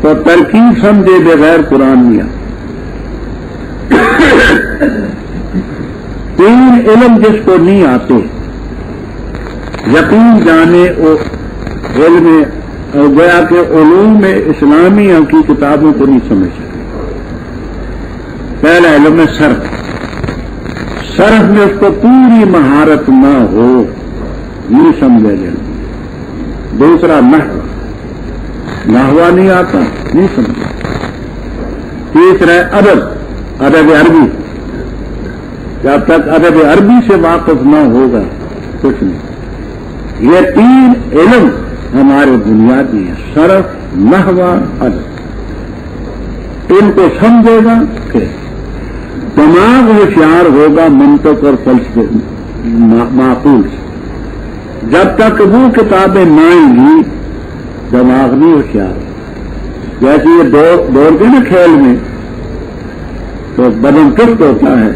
تو ترکیب سمجھے بغیر قرآن نہیں آتا. تین علم جس کو نہیں آتے، یقین جانے علم گویا کہ علوم اسلامیہ کی کتابوں کو نہیں سمجھ سکتے. پہلا علم ہے صرف. صرف میں اس کو پوری مہارت نہ ہو نہیں سمجھا جائے. دوسرا نحو، نحوا نہیں آتا نہیں سمجھا. تیسرا ہے ادب، ادب عربی. جب تک ادب عربی سے واقف نہ ہوگا کچھ نہیں. یہ تین علم ہمارے بنیادی ہیں، صرف، نحو، ادب. ان کو سمجھے گا کہ دماغ ہوشیار ہوگا منطق اور فلسفے معقول سے. جب تک وہ کتابیں نہ آئیں گی دماغ نہیں ہوشیار. جیسے یہ دوڑتے نا کھیل میں تو بدن چست ہوتا ہے،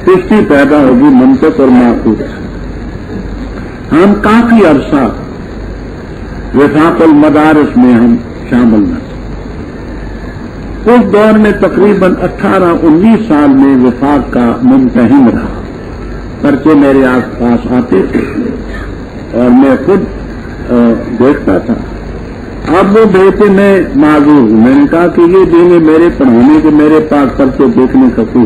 کشتی پیدا ہوگی منطق اور معقول سے. ہم کافی عرصہ وفاق المدارس میں ہم شامل نہ تھے. اس دور میں تقریباً 18-19 سال میں وفاق کا ممتحن رہا. پرچے میرے آس پاس آتے تھے اور میں خود دیکھتا تھا. اب وہ بیٹے میں معذور ہوں. میں نے کہا کہ یہ دن میرے پڑھانے کے میرے پاس پرچے دیکھنے کا کوئی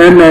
MA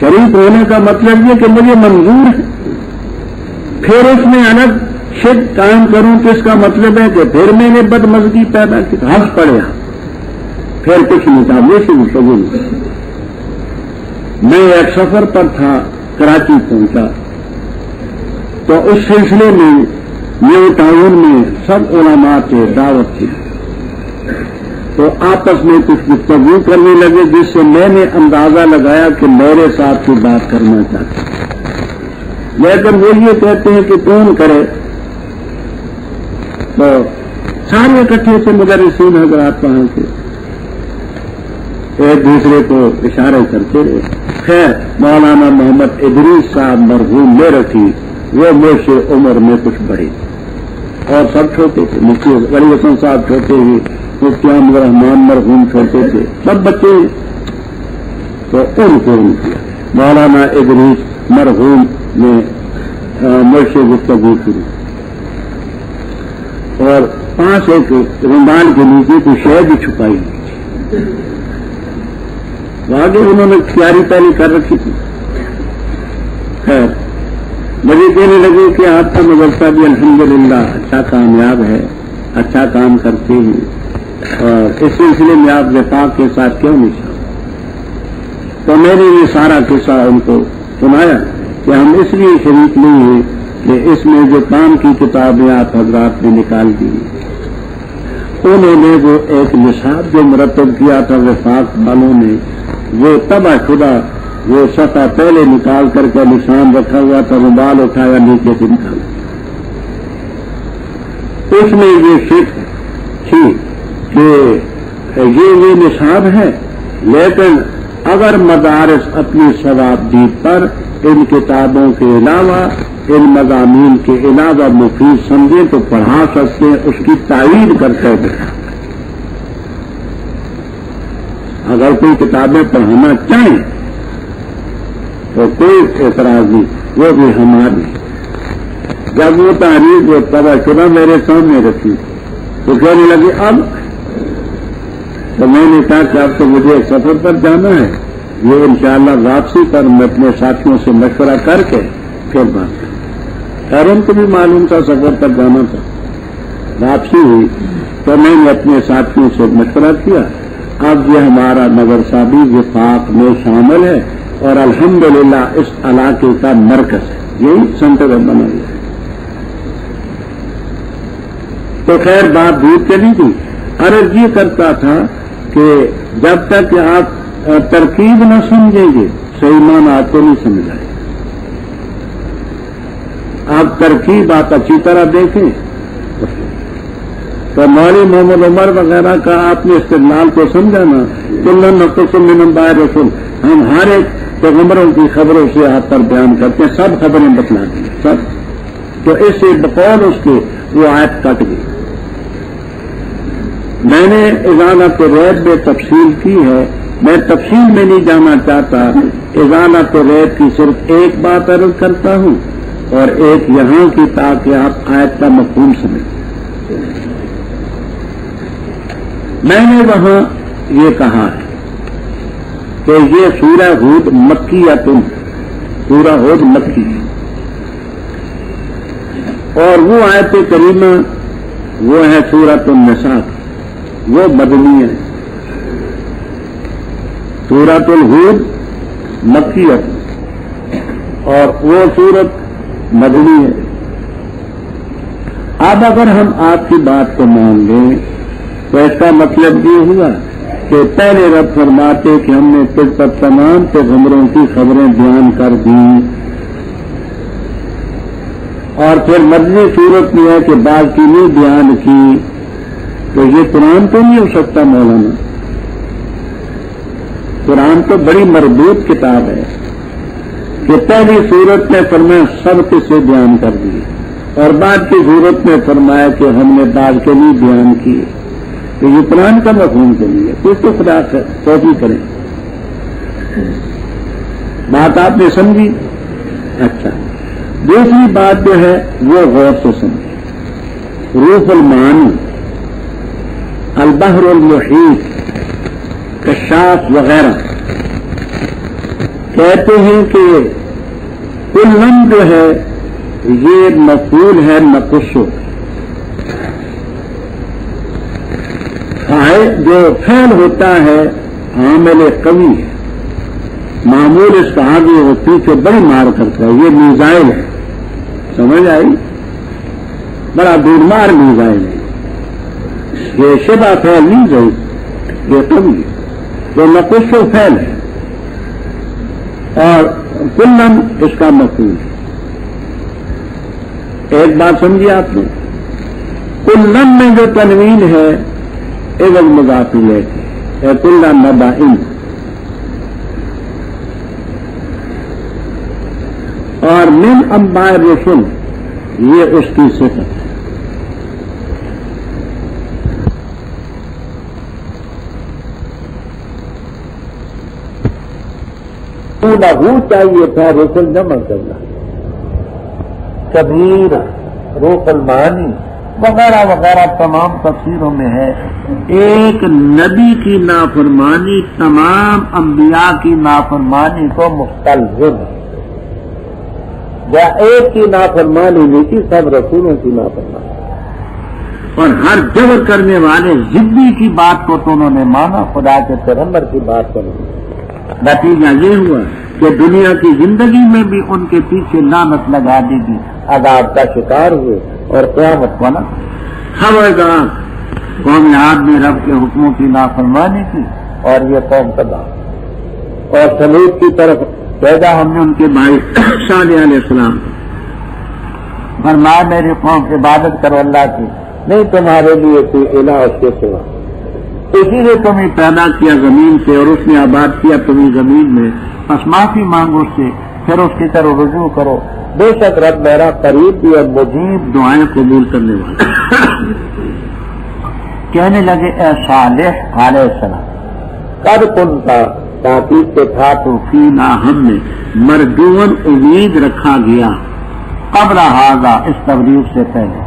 شریک ہونے کا مطلب یہ کہ مجھے منظور ہے، پھر اس میں الگ شرک قائم کروں تو اس کا مطلب ہے کہ پھر میں نے بدمزگی پیدا کی، ہنس پڑے، پھر کچھ مقابلے سے گفتگو نہیں۔ میں ایک سفر پر تھا، کراچی پہنچا، تو اس سلسلے میں نیو ٹاؤن میں سب علماء سے دعوت تھی، تو آپس میں کچھ گفتگو کرنے لگے، جس سے میں نے اندازہ لگایا کہ میرے ساتھ کوئی بات کرنا چاہتے ہیں، لیکن وہ یہ کہتے ہیں کہ کون کرے، تو سارے اکٹھے سے مدرسین حضرات وہاں کے ایک دوسرے کو اشارے کرتے رہے۔ خیر مولانا محمد ادریس صاحب مرحوم میں رکھی، وہ مجھ سے عمر میں کچھ بڑے اور سب چھوٹے تھے، مفتی ولی حسن صاحب چھوٹے ہی، مفتی احمد الرحمان مرحوم چھوٹے تھے، سب بچے، تو ان کو کیا مولانا ادریس مرحوم نے مجھ سے گفتگو شروع، اور پاس ایک رومال کے نیچے کوئی شے بھی چھپائی، آگے انہوں نے تیاری پہلی کر رکھی تھی۔ خیر مجھے کہنے لگے کہ آپ کا مدرسہ بھی الحمدللہ اچھا کامیاب ہے، اچھا کام کرتے ہیں، اور اس سلسلے میں آپ وفاق کے ساتھ کیوں نہیں چاہتے؟ تو میں نے یہ سارا قصہ ان کو سنایا کہ ہم اس لیے شریک نہیں ہیں کہ اس میں جو کام کی کتابیں آپ حضرات نے نکال دی، انہوں نے وہ ایک نصاب جو مرتب کیا تھا وفاق والوں نے، وہ تباہ شدہ، وہ صفحہ پہلے نکال کر کے نشان رکھا ہوا تھا، رومال اٹھایا نیچے سے نکالا، اس میں یہ شک تھی کہ یہ نصاب ہے، لیکن اگر مدارس اپنی ثوابدید پر ان کتابوں کے علاوہ، ان مضامین کے علاوہ مفید سمجھیں تو پڑھا سکتے ہیں، اس کی تائید کرتے ہیں۔ اگر کوئی کتابیں پڑھانا چاہیں تو کوئی اعتراض نہیں، وہ بھی ہماری۔ جب وہ تحریر وہ تباہ شدہ میرے سامنے رکھی تو کہنے لگے اب، تو میں نے کہا کہ اب تو مجھے ایک سفر پر جانا ہے، یہ انشاءاللہ واپسی پر میں اپنے ساتھیوں سے مشورہ کر کے پھر بات کروں۔ خیر ان کو بھی معلوم تھا سفر پر جانا تھا، واپسی ہوئی تو میں نے اپنے ساتھیوں سے مشورہ کیا، اب یہ ہمارا مدرسہ بھی وفاق میں شامل ہے اور الحمدللہ اس علاقے کا مرکز ہے، یہی سینٹر بنا ہوا ہے۔ تو خیر بات دور چلی گئی، عرض یہ کرتا تھا کہ جب تک آپ ترکیب نہ سمجھیں گے صحیح معنی آپ کو نہیں سمجھ آئے، آپ ترکیب آپ اچھی طرح دیکھیں۔ تو مولوی محمد عمر وغیرہ کا آپ نے استدلال کو سمجھا نا، کلن نقص من انباء رسول، ہم ہر ایک پیغمبروں کی خبروں سے آپ پر بیان کرتے ہیں، سب خبریں بتلاتی ہیں سب، تو اس سے بقول اس کے وہ آیت کٹ گئی۔ میں نے اذانت ریب میں تفصیل کی ہے، میں تفصیل میں نہیں جانا چاہتا، اذانت ریب کی صرف ایک بات عرض کرتا ہوں اور ایک یہاں کی، تاکہ آپ آیت کا مفہوم سمجھیں۔ میں نے وہاں یہ کہا ہے کہ یہ سورہ ہود مکیۃ، سورہ ہود مکی، اور وہ آیت کریمہ وہ ہے سورۃ النساء، وہ مدنی ہے۔ سورۃ الہود مکیۃ اور وہ سورت مدنی ہے۔ اب اگر ہم آپ کی بات کو مان لیں تو اس کا مطلب یہ ہوا کہ پہلے رب فرماتے کہ ہم نے تجھ پر تمام پیغمبروں کی خبریں بیان کر دیں، اور پھر مدنی صورت میں ہے کہ بعض کی نہیں بیان کی، تو یہ قرآن تو نہیں ہو سکتا مولانا۔ قرآن تو بڑی مربوط کتاب ہے کہ پہلی صورت میں فرمایا سب کے سے بیان کر دیے، اور بعد کی صورت میں فرمایا کہ ہم نے بعض کے نہیں بیان کیے، تو یہ قرآن کا مفہوم کے لیے کچھ تو خدا توفیق کریں۔ بات آپ نے سمجھی؟ اچھا، دوسری بات جو ہے وہ غور سے سمجھی، روح المعانی، البحر المحیط، کشاف وغیرہ کہتے ہیں کہ کلن جو ہے یہ مفعول ہے نقصو، جو فعل ہوتا ہے عامل قوی ہے، معمول اس کا آگے اور پیچھے بڑی مار کرتا ہے، یہ میزائل ہے، سمجھ آئی؟ بڑا دور مار میزائل ہے، یہ شبہ فعل نہیں گئی، یہ قوی ہے، جو نقصو فعل ہے اور کلن اس کا مفعول ہے۔ ایک بات سمجھیے آپ نے، کلن میں جو تنوین ہے ایک مضاف الیہ ہے، کلن نبائن، اور من انباء الرسل یہ اس کی صفت ہے۔ لہو چاہیے تھا رسل جمع کرنا، کبیر، روح المعانی وغیرہ وغیرہ تمام تفسیروں میں ہے۔ ایک نبی کی نافرمانی تمام انبیاء کی نافرمانی کو مستلزم ہے، یا ایک کی نافرمانی نہیں کی، سب رسولوں کی نافرمانی، اور ہر جبر کرنے والے ضدی کی بات کو تو انہوں نے مانا، خدا کے پیغمبر کی بات کو نہیں۔ نتیجہ یہ ہوا کہ دنیا کی زندگی میں بھی ان کے پیچھے لعنت لگا دی گئی، عذاب کا شکار ہوئے، اور قیامت والا خبردار قوم عاد نے رب کے حکموں کی نافرمانی کی اور یہ قوم تباہ۔ اور سمود کی طرف پیدا ہم نے ان کے بھائی صالح علیہ السلام، فرمایا میری قوم عبادت کرو اللہ کی، نہیں تمہارے لیے کوئی الہ اس کے سوا، اسی نے تمہیں پیدا کیا زمین سے اور اس نے آباد کیا تمہیں زمین میں، بس معافی مانگو اس سے، پھر اس کی طرف رجوع کرو، بے شک رب میرا قریب بھی اور مجیب دعائیں قبول کرنے والا۔ کہنے لگے اے صالح علیہ السلام، قد کنتا، تاکید کے تھا تو فینا ہم نے، مردون امید رکھا گیا، قبل ھذا اس تبلیغ سے پہلے،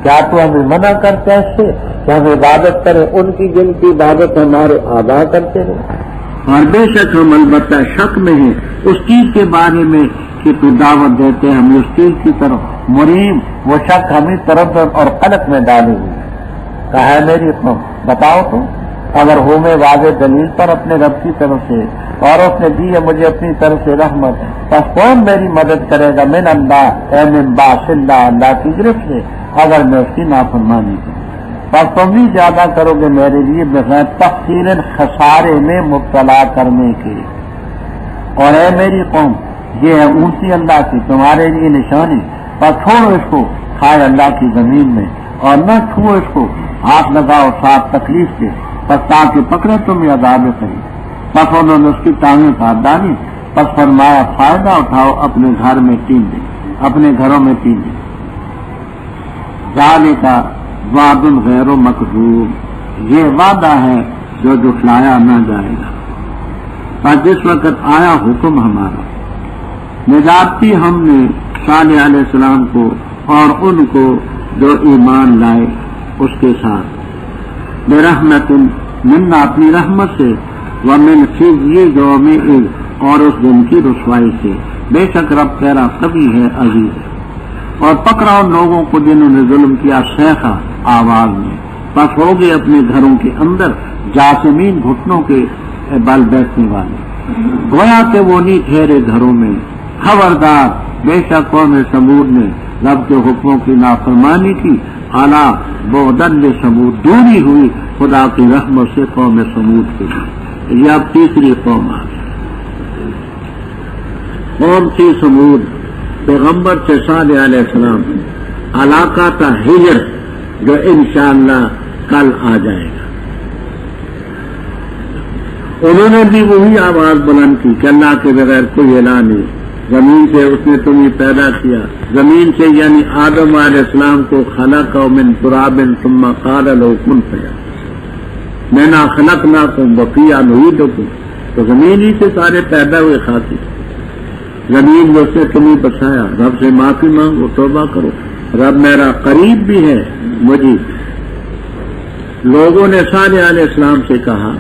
کیا تو ہمیں منع کرتے ہیں اس سے کہ ہم عبادت کریں ان کی جن کی عبادت ہمارے آبا کرتے ہیں؟ اور بے شک ہم البتہ شک میں ہیں اس چیز کے بارے میں کہ تو دعوت دیتے ہیں ہمیں اس چیز کی طرف، مریم وہ شک ہمیں تردد اور قلق میں ڈالے ہوئے۔ کہا ہے میری قوم بتاؤ تو، اگر ہو میں واضح دلیل پر اپنے رب کی طرف سے، اور اس نے دی ہے مجھے اپنی طرف سے رحمت، بس کون میری مدد کرے گا؟ من اللہ اے من باس اللہ، اللہ کی گرفت سے، اگر میں اس کی نافرمانی کروں، بس تم بھی زیادہ کرو گے میرے لیے بغیر تقصیر خسارے میں مبتلا کرنے کے۔ اور اے میری قوم یہ ہے اونچی اللہ کی تمہارے لیے نشانی، پر چھوڑو اس کو کھائے اللہ کی زمین میں، اور نہ چھوڑو اس کو، ہاتھ لگاؤ صاف تکلیف سے، بس تاکہ پکڑے تمہیں عذاب کریں۔ بس انہوں نے اس کی ٹانگیں کاٹ ڈالی، بس فرمایا فائدہ اٹھاؤ اپنے گھر میں تین دن، اپنے گھروں میں تین دن۔ ذالک وعد غیر مکذوب، یہ وعدہ ہے جو جھٹلایا نہ جائے گا۔ پر جس وقت آیا حکم ہمارا، نجاتی ہم نے صالح علیہ السلام کو اور ان کو جو ایمان لائے اس کے ساتھ، برحمت منا اپنی رحمت سے، ومن خزی یوم اذ اور اس دن کی رسوائی سے، بے شک رب تیرا قوی ہے عزیز ہے۔ اور پکڑا ان لوگوں کو جنہوں نے ظلم کیا صیحہ آواز میں، پس ہو گئے اپنے گھروں کے اندر جاسمین، گھٹنوں کے بل بیٹھنے والے، گویا کہ وہ نہیں ٹھہرے گھروں میں۔ خبردار بے شک قوم سمود نے رب کے حکموں کی نافرمانی کی، اعلیٰ بعدن سمود، دوری ہوئی خدا کی رحمت سے قوم سمود کے لیے۔ یہ اب تیسری قوم آ گئی، قوم تھی سمود، پیغمبر سے صالح علیہ السلام، علاقہ تھا ہجر جو انشاءاللہ کل آ جائے گا۔ انہوں نے بھی وہی آواز بلند کی کہ اللہ کے بغیر کوئی الہ نہیں، زمین سے اس نے تمہیں پیدا کیا، زمین سے یعنی آدم علیہ السلام کو خلق من تراب ثم قال له کن فیکون، میں نہ خلقناکم وفیہا نعیدکم، تو زمین ہی سے سارے پیدا ہوئے خاصی، زمین جو سے تمہیں بچایا، رب سے معافی مانگو، توبہ کرو، رب میرا قریب بھی ہے مجید۔ لوگوں نے صالح علیہ السلام سے کہا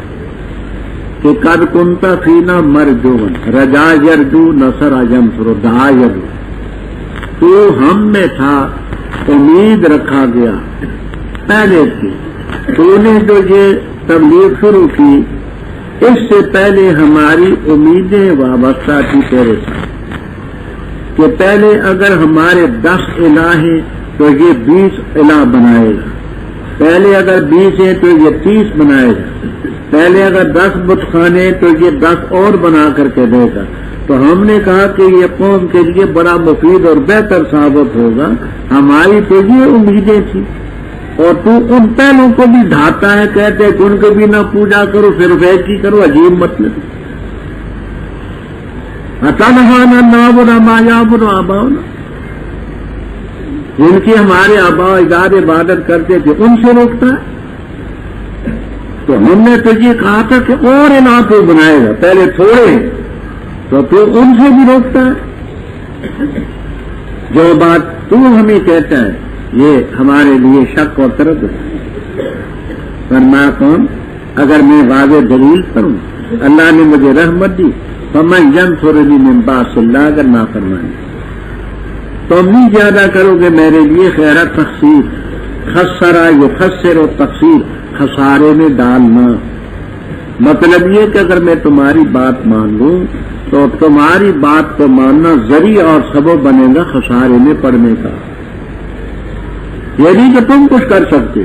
کہ قد کنت فینا مرجون رجا یرجو نصر ینصر دعا یرجو، تو ہم میں تھا، امید رکھا گیا پہلے سے، تو نے جو یہ تبلیغ شروع کی اس سے پہلے ہماری امیدیں وابستہ تھی تیرے ساتھ کہ پہلے اگر ہمارے 10 الہ ہیں تو یہ 20 الہ بنائے گا، پہلے اگر 20 ہیں تو یہ 30 بنائے گا، پہلے اگر 10 بت خانے تو یہ 10 اور بنا کر کے دے گا۔ تو ہم نے کہا کہ یہ قوم کے لیے بڑا مفید اور بہتر ثابت ہوگا، ہماری تو یہ امیدیں تھیں، اور تو ان پہلوں کو بھی ڈھاتا ہے، کہتے ہیں کہ ان کو بھی نہ پوجا کرو پھر ویسی کرو، عجیب مطلب اتنہانا نعبد ما یعبد آباؤنا، جن کی ہمارے آباء اجداد عبادت کرتے تھے ان سے روکتا ہے۔ تو ہم نے تو یہ کہا تھا کہ اور الہ تو بنائے گا، پہلے تھوڑے تو ان سے بھی روکتا ہے۔ جو بات تو ہمیں کہتا ہے یہ ہمارے لیے شک اور تردد ہے۔ فرمایا کون؟ اگر میں واضح دلیل کروں، اللہ نے مجھے رحمت دی، فمن ینصرنی من باس اللہ، اگر نہ فرمائیں تو نہیں زیادہ کرو گے میرے لیے خیر تخسیر، خسرا یخسر و تقصیر، خسارے میں ڈالنا۔ مطلب یہ کہ اگر میں تمہاری بات مان لوں تو تمہاری بات کو ماننا ذریعہ اور سبب بنے گا خسارے میں پڑنے کا، یہ نہیں کہ تم کچھ کر سکتے۔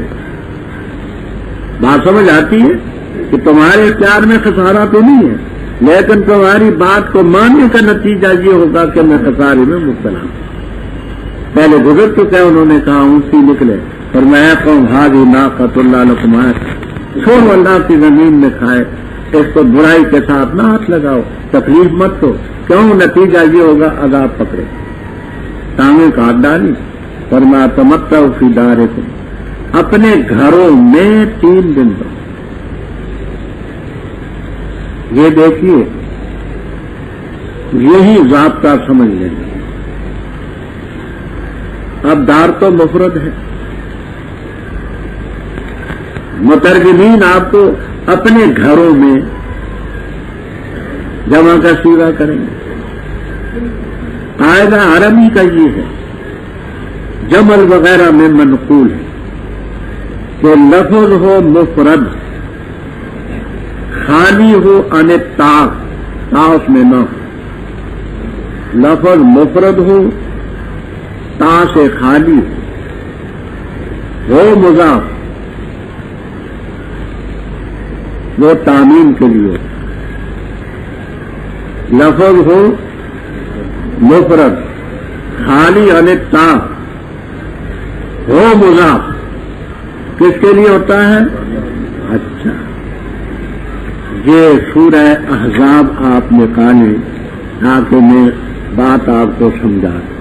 بات سمجھ آتی ہے کہ تمہارے اختیار میں خسارہ تو نہیں ہے، لیکن تمہاری بات کو ماننے کا نتیجہ یہ ہوگا کہ میں خسارے میں مبتلا ہوں۔ پہلے گزر چکے، انہوں نے کہا اونسی نکلے، فرمایا قوم ھذہ ناقۃ اللہ لکم آیۃ، چھوڑو اللہ کی زمین میں کھائے، اس کو برائی کے ساتھ نہ ہاتھ لگاؤ، تکلیف مت دو، کیوں؟ نتیجہ یہ ہوگا عذاب پکڑے، ٹانگیں کاٹ ڈالی۔ فرمایا تمتعوا فی دارکم، اپنے گھروں میں 3 دن دو۔ یہ دیکھیے، یہی ضابطہ سمجھ لیں۔ اب دار تو مفرد ہے، مترجمین آپ کو اپنے گھروں میں جمع کا صیغہ کریں گے۔ قاعدہ عربی کا یہ ہے، جمل وغیرہ میں منقول ہے کہ لفظ ہو مفرد، خالی ہو عن الطاء، طاء اس میں نہ ہو، لفظ مفرد ہو، طاء سے خالی ہو مضاف، وہ تعمیم کے لیے، لفظ ہو مفرد خالی عن الطاء ہو مضاف، کس کے لیے ہوتا ہے؟ اچھا، یہ سورہ احزاب آپ نکالیں تاکہ میں بات آپ کو سمجھا دوں۔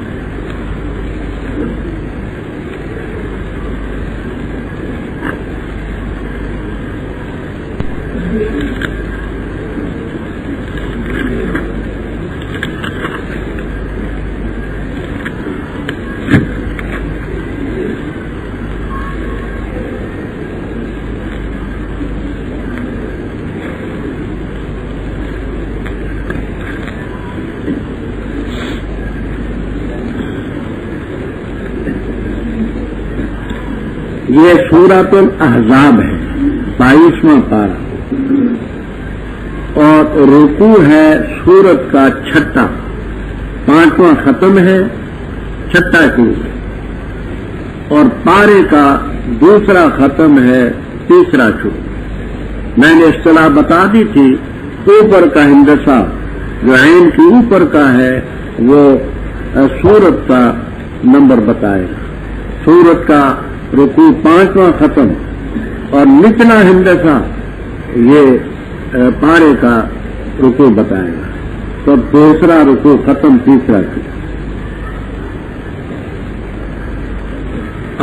یہ سورۃ الاحزاب ہے، 22واں پارہ، اور رکوع ہے سورت کا 6، 5واں ختم ہے، 6 شروع، اور پارے کا 2 ختم ہے، 3 شروع۔ میں نے اصطلاح بتا دی تھی، اوپر کا ہندسہ جو عین کے اوپر کا ہے وہ سورت کا نمبر بتائے گا، سورت کا رکوع 5واں ختم، اور نچلا ہندسہ یہ پارے کا رکوع بتائے گا، تو 2 رکوع ختم، 3 شروع۔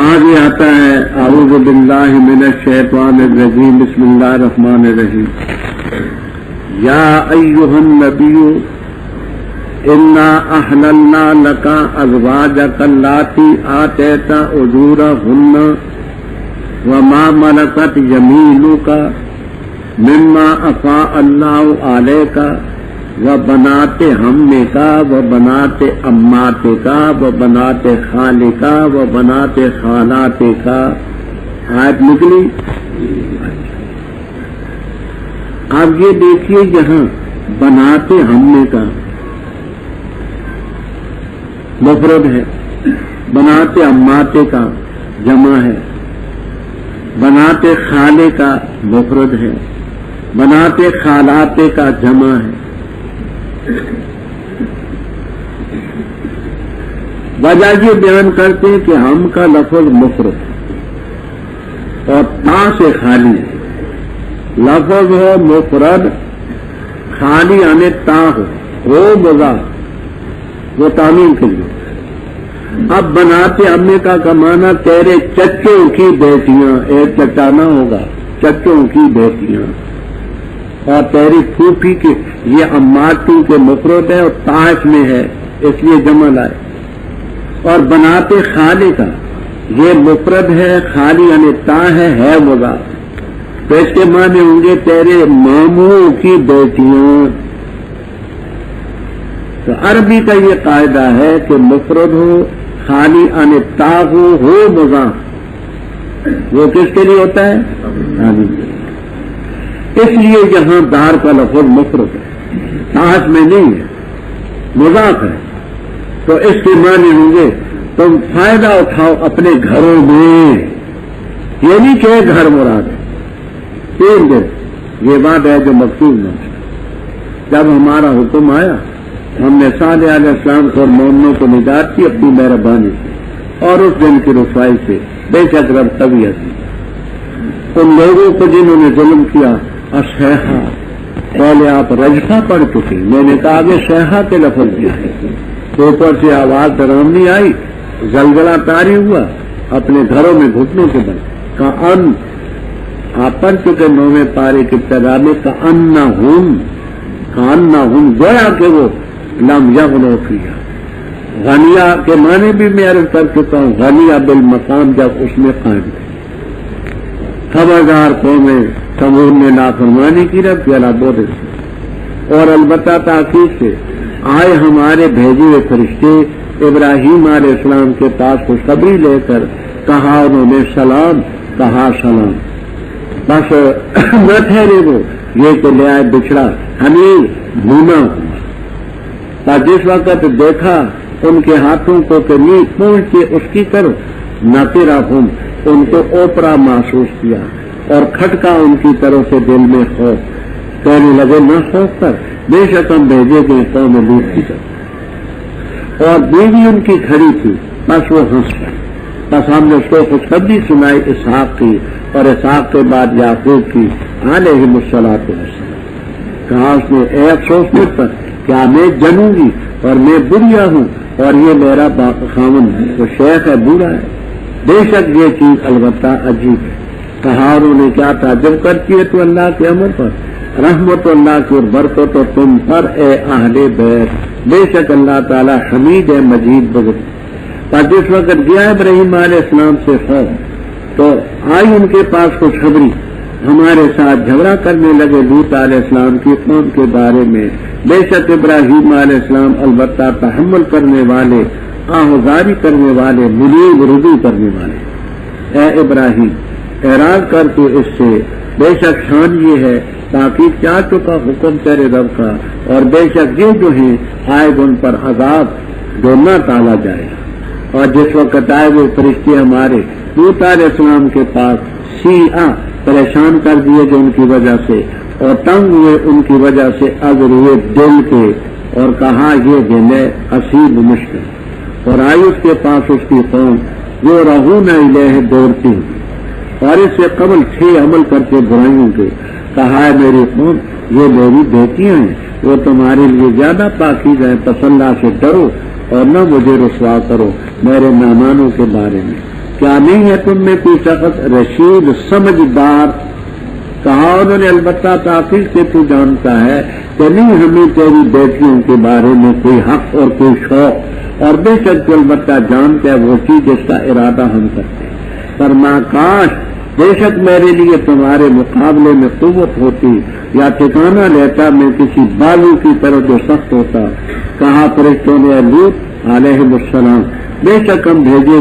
آگے آتا ہے اعوذ باللہ من الشیطان الرجیم، بسم اللہ الرحمن الرحیم، یا ایھا النبی انا احللنا لک ازواجک اللاتی آتیت اجورہن وما ملکت یمینک مما افا اللہ علیہ کا و بناتے ہمنے کا و بناتے اماتے کا و بناتے خالے کا و بناتے خالاتے کا. آیت نکلی. اب یہ دیکھیے یہاں بناتے ہمنے کا مفرد ہے، بناتے اماتے کا جمع ہے، بناتے خالے کا مفرد ہے، بناتے خالاتے کا جمع ہے. وجہ یہ بیان کرتے ہیں کہ ہم کا لفظ مفرد اور تا سے خالی ہے. لفظ ہو مفرد، خالی یعنی تا ہو مضاف، وہ تعمیم کے لیے. اب بناتے امی کا کمانا تیرے چچوں کی بیٹیاں، ایک چٹانا ہوگا چچوں کی بیٹیاں، اور تیری پھوپھی کی، یہ اماتو کے مفرد ہے اور تاش میں ہے اس لیے جمع لائے. اور بناتے خالے کا یہ مفرد ہے، خالی یعنی تا ہے مضاف، تو اس کے معنی ہوں گے تیرے ماموں کی بیٹیاں. تو عربی کا یہ قاعدہ ہے کہ مفرد ہو، خالی ان تا ہو مضاف، وہ کس کے لیے ہوتا ہے؟ خالی. اس لیے یہاں دار کا لفظ مفرد ہے، تاج میں نہیں ہے، مضاف ہے. تو اس کے معنی ہوں گے تم فائدہ اٹھاؤ اپنے گھروں میں. یہ نہیں کہ گھر مراد ہے، تین دن یہ بات ہے جو مقصود نہ. جب ہمارا حکم آیا ہم نے صالح علیہ السلام کو اور مومنوں کو نجات کی اپنی مہربانی سے اور اس دن کی رسوائی سے. بے شک رب طبیعت ان لوگوں کو جنہوں نے ظلم کیا. اشیحا، پہلے آپ رجفہ پڑھ چکے، میں نے کہا آگے شیحا کے لفظ کیا ہے. اوپر سے آواز ڈراؤنی آئی، زلزلہ طاری ہوا، اپنے گھروں میں گھٹنوں کے بل کا ان آپ پڑھ چکے 9ویں پارے کی ابتدا میں کأنہم گویا کہ وہ لم یغنوا فیہا. غنیہ کے معنی بھی میں عرض کر چکا ہوں، غنیہ بالمقام جب اس میں قائم تھے. خبردار قومیں سمود نے نافرمانی کی رب کی علا اور البتہ تاکید سے آئے ہمارے بھیجے ہوئے فرشتے ابراہیم علیہ السلام کے پاس خوشخبری لے کر کہا انہوں نے سلام، کہا سلام. بس نہ ٹھہرے وہ یہ کہ لے آئے بچڑا حمیر بھونا ہوا. جس وقت دیکھا ان کے ہاتھوں کو کہ نہیں پہنچ کے اس کی طرف نہ تیرا ان کو اوپرا محسوس کیا اور کھٹکا ان کی طرف سے دل میں خوف. کہنے لگے نہ خوف کر، بے شک ہم بھیجے گئے قوم لوط کی طرف. اور بیوی ان کی کھڑی تھی، بس وہ ہنس گئی. بس ہم نے اس کو خوشخبری سنائی اسحاق کی اور اسحاق کے بعد یعقوب کی علیہم الصلاۃ والسلام. کہا اس نے اے افسوس مجھ پر، کیا میں جنوں گی اور میں بڑھیا ہوں اور یہ میرا خاوند تو شیخ ہے، بوڑھا ہے. بے شک یہ چیز البتہ عجیب ہے. کہا انہوں نے کیا تعجب کرتی ہے تو اللہ کے امر پر، رحمت اللہ کی اور برکت تو تم پر اے اہل بیت. بے شک اللہ تعالی حمید ہے مجید بزرگ. پر جس وقت گیا ابراہیم علیہ السلام سے خوف تو آئی ان کے پاس خوشخبری، ہمارے ساتھ جھگڑا کرنے لگے لوط علیہ السلام کی قوم کے بارے میں. بے شک ابراہیم علیہ السلام البتہ تحمل کرنے والے، آہذاری کرنے والے، منیب رجوع کرنے والے. اے ابراہیم اعراض کر کے اس سے، بے شک شان یہ ہے تاکہ کیا چکا حکم تیرے رب کا، اور بے شک یہ جو ہیں آئے ان پر عذاب جو نہ ٹالا جائے. اور جس وقت آئے وہ فرشتے ہمارے لوط علیہ السلام کے پاس سیاہ پریشان کر دیے جو ان کی وجہ سے، اور تنگ ہوئے ان کی وجہ سے، اگر ہوئے دل کے، اور کہا یہ دن ہے حسیب مشکل. اور آئی اس کے پاس اس کی قوم وہ رہون الیہ دوڑتی ہوئی، اور اس سے قبل 6 عمل کرتے برائیوں کے. کہا ہے میری قوم یہ میری بیٹیاں ہیں، وہ تمہارے لیے زیادہ پاکیزہ ہیں، پس اللہ سے ڈرو اور نہ مجھے رسوا کرو میرے مہمانوں کے بارے میں. کیا نہیں ہے تم میں کوئی شخص رشید سمجھدار؟ کہا انہوں نے البتہ تاخیر سے تو جانتا ہے کہ نہیں ہمیں تیری بیٹیوں کے بارے میں کوئی حق اور کوئی شوق، اور بے شک تو البتہ جانتا ہے وہ چیز جس کا ارادہ ہم کرتے ہیں. فرما کاش بے شک میرے لیے تمہارے مقابلے میں قوت ہوتی یا ٹھکانہ لیتا میں کسی بالو کی طرح جو سخت ہوتا. کہا فرشتوں نے لوط علیہ السلام بے شک ہم بھیجے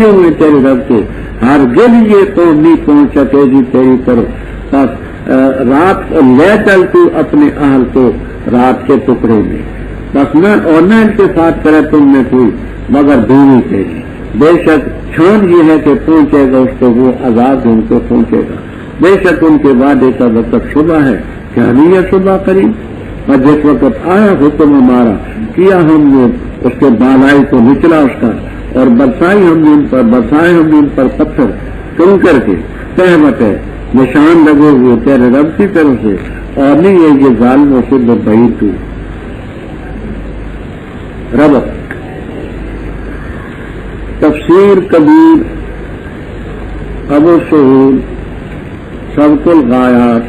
ہوئے تیرے رب سے ہرگز یہ قوم نہیں پہنچ سکے گی تیری طرف. بس رات لے چل تو اپنے اہل کو رات کے ٹکڑے میں بس نہ التفات کرے تم نے کوئی مگر دونی تیری. بے شک چھان یہ ہے کہ پہنچے گا اس کو وہ عذاب ان کو پہنچے گا. بے شک ان کے وعدے کا وقت صبح ہے کیا نہیں ہے صبح قریب. اور جس وقت آیا حکم ہمارا کیا ہم نے اس کے بالائی کو نچلا اس کا اور برسائے ہم نے ان پر پتھر کن کر کے سہمت ہے نشان لگے ہوئے تیرے رب کی طرف سے اور نہیں ہے یہ ظالموں سے بعید تو رب. تفسیر کبیر ابو سہول سبق الغایات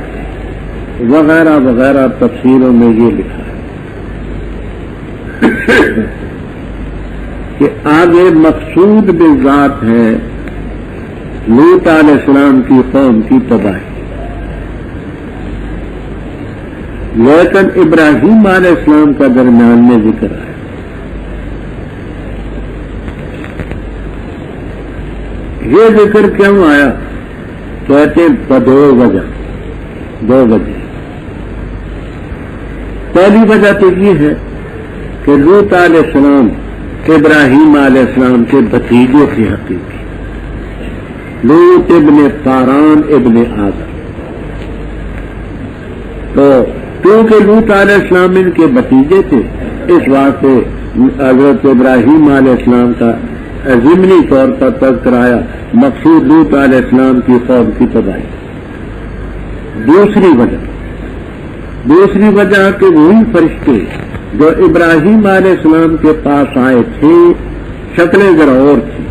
وغیرہ وغیرہ تفسیروں میں یہ لکھا ہے کہ آگے مقصود بذات ہے لوط علیہ السلام کی قوم کی تباہی، لیکن ابراہیم علیہ السلام کا درمیان میں ذکر ہے. یہ ذکر کیوں آیا؟ کہتے دو وجہ. پہلی وجہ تو یہ ہے کہ لوط علیہ السلام ابراہیم علیہ السلام کے بھتیجے کی حقیقی لوط ابن فاران ابن آدم. تو کیونکہ لوط علیہ السلام ان کے بھتیجے تھے اس واسطے حضرت ابراہیم علیہ السلام کا ضمنی طور پر تذکرہ آیا. مقصود لوط علیہ السلام کی قوم کی تباہی. دوسری وجہ کہ وہی فرشتے جو ابراہیم علیہ السلام کے پاس آئے تھے شکلیں ذرا اور تھی،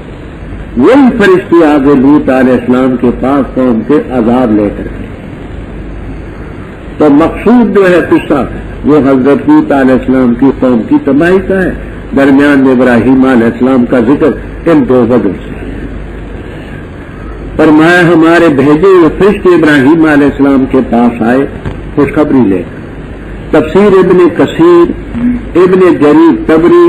وہی فرشتے آگے لوط علیہ السلام کے پاس قوم کے عذاب لے کر گئے. تو مقصود جو ہے قصہ وہ حضرت لوط علیہ السلام کی قوم کی تباہی کا ہے. درمیان میں ابراہیم علیہ السلام کا ذکر ان دو وجہ سے. فرمایا ہمارے بھیجے ہوئے فرشتے ابراہیم علیہ السلام کے پاس آئے خوشخبری لے. تفسیر ابن کثیر ابن جریر طبری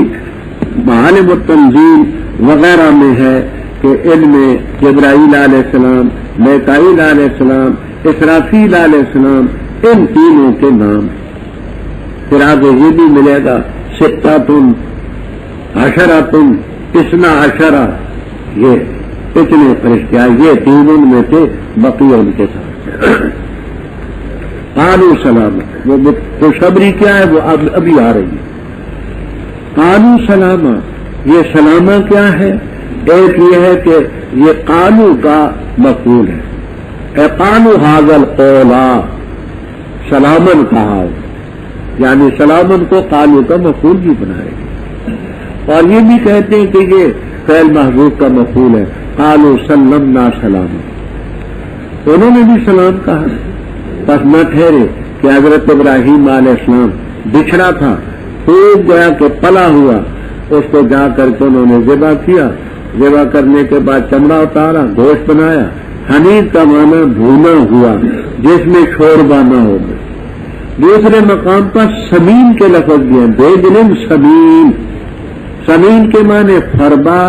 معالم التنزیل وغیرہ میں ہے کہ ان میں جبرائیل علیہ السلام، میکائیل علیہ السلام، اسرافیل علیہ السلام ان تینوں کے نام. پھر آگے یہ بھی ملے گا ستاتن عشراتن اسنا عشرہ یہ اتنے فرشتے آئے. یہ تین ان میں تھے بقیہ ان کے ساتھ. قالوا سلامہ وہ خوشخبری کیا ہے وہ ابھی آ رہی ہے. قالوا سلامہ یہ سلامہ کیا ہے؟ ایک یہ ہے کہ یہ قالوا کا مفعول ہے. اے قالوا ھذا القول سلامن کہا یعنی سلامن کو قالوا کا مفعول بھی بنائے گا. اور یہ بھی کہتے ہیں کہ یہ فعل محذوف کا مفعول ہے. قالوا سلمنا سلاما انہوں نے بھی سلام کہا. بس نہ ٹھہرے کہ حضرت ابراہیم علیہ السلام بچھڑا تھا خوب گیا کہ پلا ہوا اس کو جا کر کے انہوں نے ذبح کیا. ذبح کرنے کے بعد چمڑا اتارا گوشت بنایا. حنیذ کا معنی بھونا ہوا جس میں شوربہ نہ ہو. دوسرے مقام پر سمین کے لفظ بھی ہیں. بے دلم سمین سمین کے معنی فربا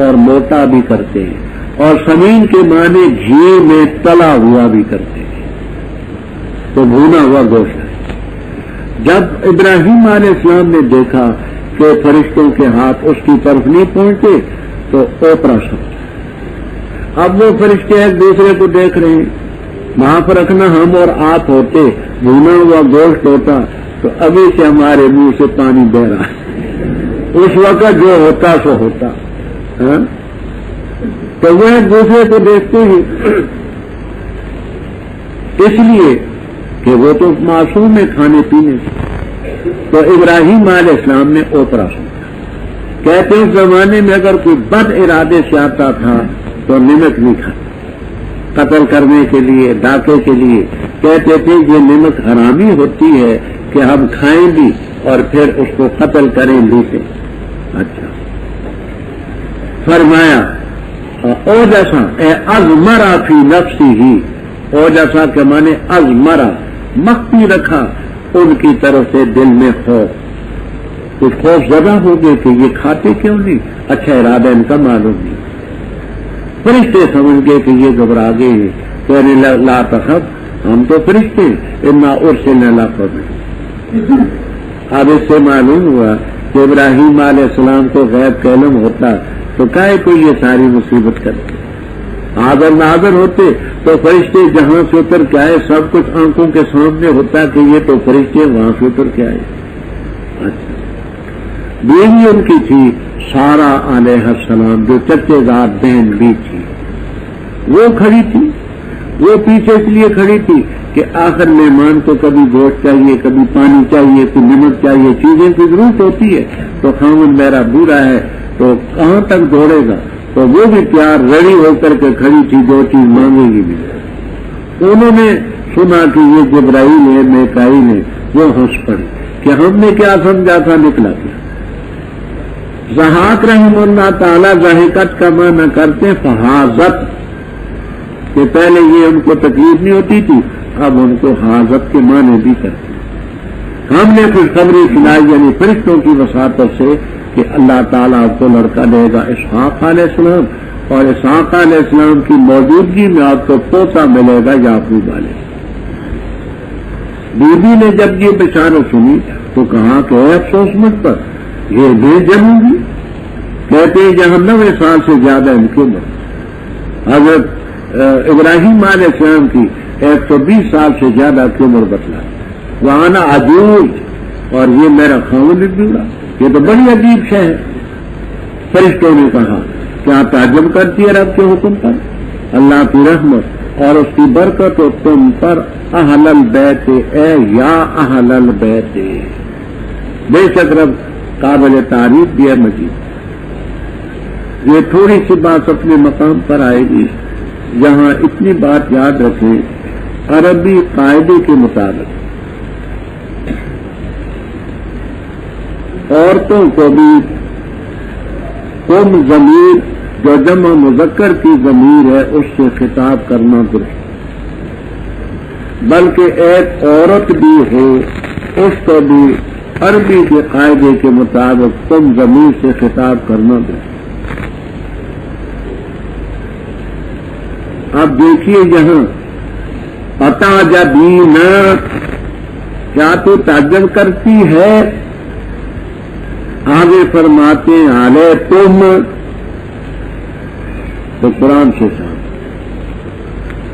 اور موٹا بھی کرتے ہیں اور سمین کے معنی گھی میں تلا ہوا بھی کرتے ہیں. تو بھونا ہوا گوشت ہے. جب ابراہیم علیہ السلام نے دیکھا کہ فرشتوں کے ہاتھ اس کی طرف نہیں پہنچے تو اوپرا سمجھا. اب وہ فرشتے ایک دوسرے کو دیکھ رہے ہیں. وہاں پر رکھنا ہم اور آپ ہوتے بھونا ہوا گوشت ہوتا تو ابھی سے ہمارے منہ سے پانی بہ رہا ہے. اس وقت جو ہوتا سو ہوتا. تو وہ ایک دوسرے کو دیکھتے ہی اس لیے کہ وہ تو معصوم ہے کھانے پینے سے. تو ابراہیم علیہ السلام نے اوپرا سمجھا. کہتے اس زمانے میں اگر کوئی بد ارادے سے آتا تھا تو نمک نہیں کھاتا قتل کرنے کے لیے ڈاکے کے لیے. کہتے تھے یہ نمک حرامی ہوتی ہے کہ ہم کھائیں بھی اور پھر اس کو قتل کریں لوٹیں. اچھا فرمایا اوجسا اے ازمرا فی نفسی ہی، اوجسا کے معنی ازمرا، مخفی رکھا ان کی طرف سے دل میں خوف، کچھ خوف زدہ ہو گئے کہ یہ کھاتے کیوں نہیں، اچھا ارادہ ان کا معلوم نہیں، فرشتے سمجھ گئے کہ یہ گھبرا گئے ہیں، کہنے لا تخف، ہم تو فرشتے انا ارسلنا الی قوم۔ اب اس سے معلوم ہوا کہ ابراہیم علیہ السلام کو غیب کا علم ہوتا تو کائے کو یہ ساری مصیبت کرتے، حاضر ناظر ہوتے تو فرشتے جہاں سے اتر کے آئے سب کچھ آنکھوں کے سامنے ہوتا کہ یہ تو فرشتے وہاں سے اتر کے آئے۔ اچھا، بیوی ان کی تھی سارا علیہ السلام، جو چچے زاد بہن بھی تھی، وہ کھڑی تھی، وہ پیچھے اس لیے کھڑی تھی کہ آخر مہمان کو کبھی گوشت چاہیے، کبھی پانی چاہیے، کوئی نمک چاہیے، چیزیں کی ضرورت ہوتی ہے، تو خامن میرا بوڑھا ہے تو کہاں تک دوڑے گا، تو وہ بھی پیار ریڈی ہو کر کے کھڑی تھی، جو چیز مانگے گی بھی۔ انہوں نے سنا کہ یہ جبرائیل ہے، میکائیل ہے، وہ ہنس پڑے کہ ہم نے کیا سمجھا تھا، نکلا کیا۔ ضحاک رحمہ اللہ تعالی ضحکت کا معنی کرتے فحاظت، کہ پہلے یہ ان کو تکلیف نہیں ہوتی تھی، اب ان کو حاجت کے معنی بھی کرتے ہیں۔ ہم نے خوشخبری سنائی یعنی فرشتوں کی وساطت سے کہ اللہ تعالیٰ آپ کو لڑکا دے گا اسحاق علیہ السلام، اور اسحاق علیہ السلام کی موجودگی میں آپ کو پوتا ملے گا یعقوب علیہ السلام۔ بی بی نے جب یہ بشارت سنی تو کہا کہ اے افسوس مجھ پر، یہ بھی جموں گی، کہتے ہیں جہاں 90 سال سے زیادہ ان کی عمر، حضرت ابراہیم علیہ السلام کی 120 سال سے زیادہ کی عمر بتلا، وہاں عجوز، اور یہ میرا خاوند بوڑھا، یہ تو بڑی عجیب شے ہے۔ فرشتوں نے کہا کیا تعجب کرتی ہے رب کے حکم پر، اللہ کی رحمت اور اس کی برکت و تم پر اہل البیت، اے یا اہل البیت، بے شک رب قابل تعریف بھی ہے مجید۔ یہ تھوڑی سی بات اپنے مقام پر آئے گی، یہاں اتنی بات یاد رکھیں، عربی قاعدے کے مطابق عورتوں کو بھی قوم ضمیر جو جمع مذکر کی ضمیر ہے اس سے خطاب کرنا درست، بلکہ ایک عورت بھی ہو اس کو بھی عربی کے قاعدے کے مطابق قوم ضمیر سے خطاب کرنا درست۔ اب دیکھیے یہاں اتعجبین، کیا تو تعجب کرتی ہے، آگے فرماتے علیہ تم، تو قرآن سے ساتھ